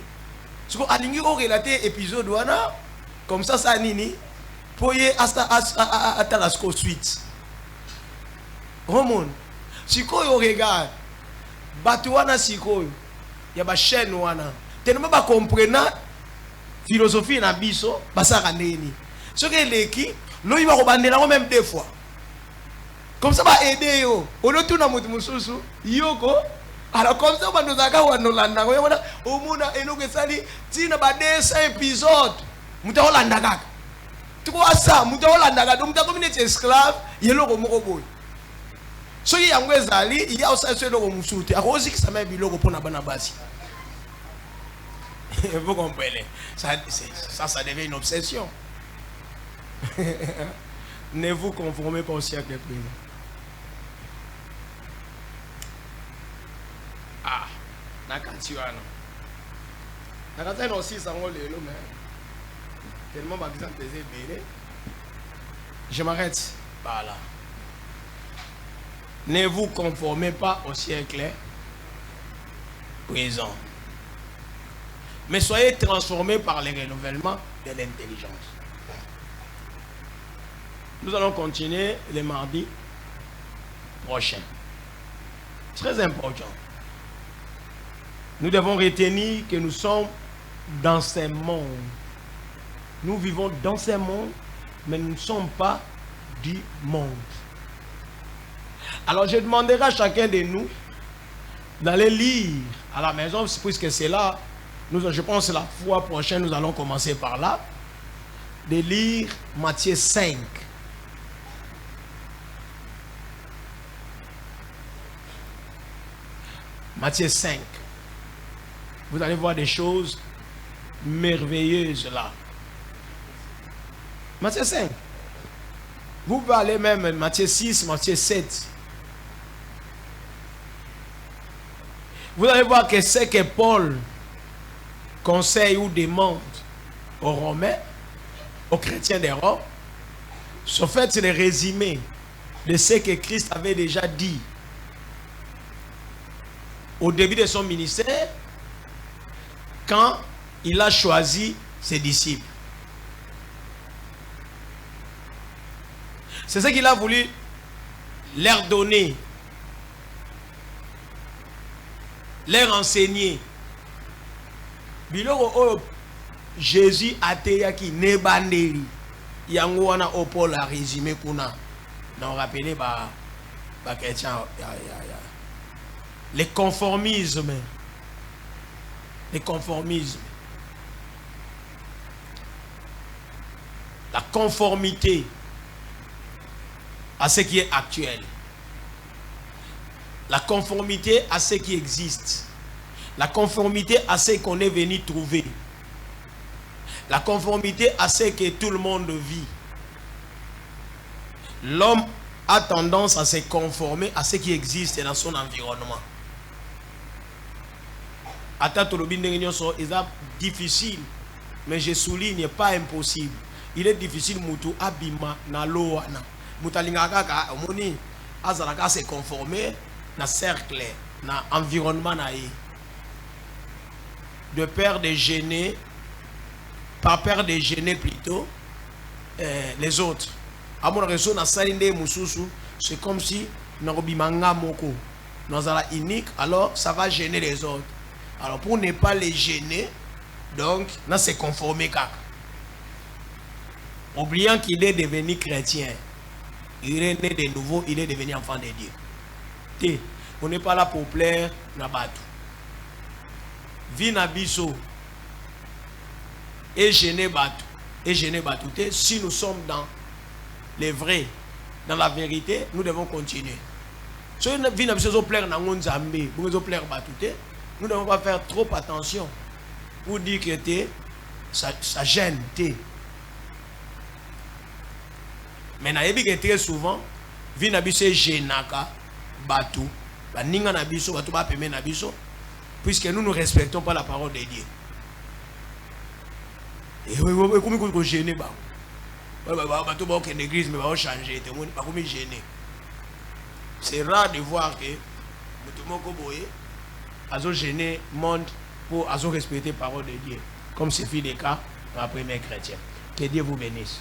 Ce qu'on a dit, on relaté épisode où comme ça nini. Pour y à la suite. Romon, si vous regardez, Batouana Siko, il y a une chaîne. Tellement pas comprendre philosophie na biso, basaka neni. Ce que l'équipe, l'on y va rebander même deux fois. Comme ça va aider yo. On le tourne à mususu, yoko. Alors comme ça va nous avoir nous landa. Au monde et nous que ça dit, tina ba 200 épisodes. Muta Holanda kaka. 300 muta Holanda kaka. Muta communauté esclave, yelo ko moko boy. So yi yango ezali, il y a aussi ce logo musuti. Akozi ki ça même biloko pona bana basi. Vous comprenez? Ça devient une obsession. Ne vous conformez pas au siècle présent. Ah, Nakatiwana. Nakatiwana aussi, ça m'a l'air, mais tellement par exemple, je m'arrête par là. Ne vous conformez pas au siècle présent. Mais soyez transformés par le renouvellement de l'intelligence. Nous allons continuer le mardi prochain. Très important. Nous devons retenir que nous sommes dans ce monde. Nous vivons dans ce monde, mais nous ne sommes pas du monde. Alors je demanderai à chacun de nous d'aller lire à la maison, puisque c'est là. Je pense que la fois prochaine, nous allons commencer par là, de lire Matthieu 5. Matthieu 5. Vous allez voir des choses merveilleuses là. Matthieu 5. Vous pouvez aller même Matthieu 6, Matthieu 7. Vous allez voir que c'est que Paul conseille ou demande aux Romains, aux chrétiens des Roms. En fait, c'est le résumé de ce que Christ avait déjà dit au début de son ministère, quand il a choisi ses disciples. C'est ce qu'il a voulu leur donner, leur enseigner. Biloko Jésus a teyaki nebandeli yango wana Paul a résumé kuna na rappeler ba chrétien le conformisme, la conformité à ce qui est actuel, la conformité à ce qui existe, la conformité à ce qu'on est venu trouver, la conformité à ce que tout le monde vit. L'homme a tendance à se conformer à ce qui existe dans son environnement. C'est difficile, mais je souligne pas impossible. Il est difficile mutu abima na loana. Mutalinga kaka omoni azalaka se conformer na cercle, na environnement na ye. De peur de gêner, par peur de gêner plutôt les autres. À mon réseau, c'est comme si Narobimanga Moko, nous sommes unique, alors ça va gêner les autres. Alors pour ne pas les gêner, donc, là c'est conformé. Oubliant qu'il est devenu chrétien, il est né de nouveau, il est devenu enfant de Dieu. On n'est pas là pour plaire Nabatu. Vie Nabiso et gêner Batu. Et gêner Batu. Si nous sommes dans les vrais, dans la vérité, nous devons continuer. Si nous devons plaire Nangonzambe, nous devons plaire Batu, nous ne devons pas faire trop attention pour dire que ça gêne. Mais très souvent, vie na biso genaka batu ba ninga na biso batu ba peme na biso puisque nous ne respectons pas la parole de Dieu. Et comment qu'on gêner ba batu ba aucune église mais ba changer tout le monde pas comme gêner. C'est rare de voir que tout le monde boye azo gêner monde pour azo respecter la parole de Dieu comme c'est fait le cas dans la première chrétien. Que Dieu vous bénisse.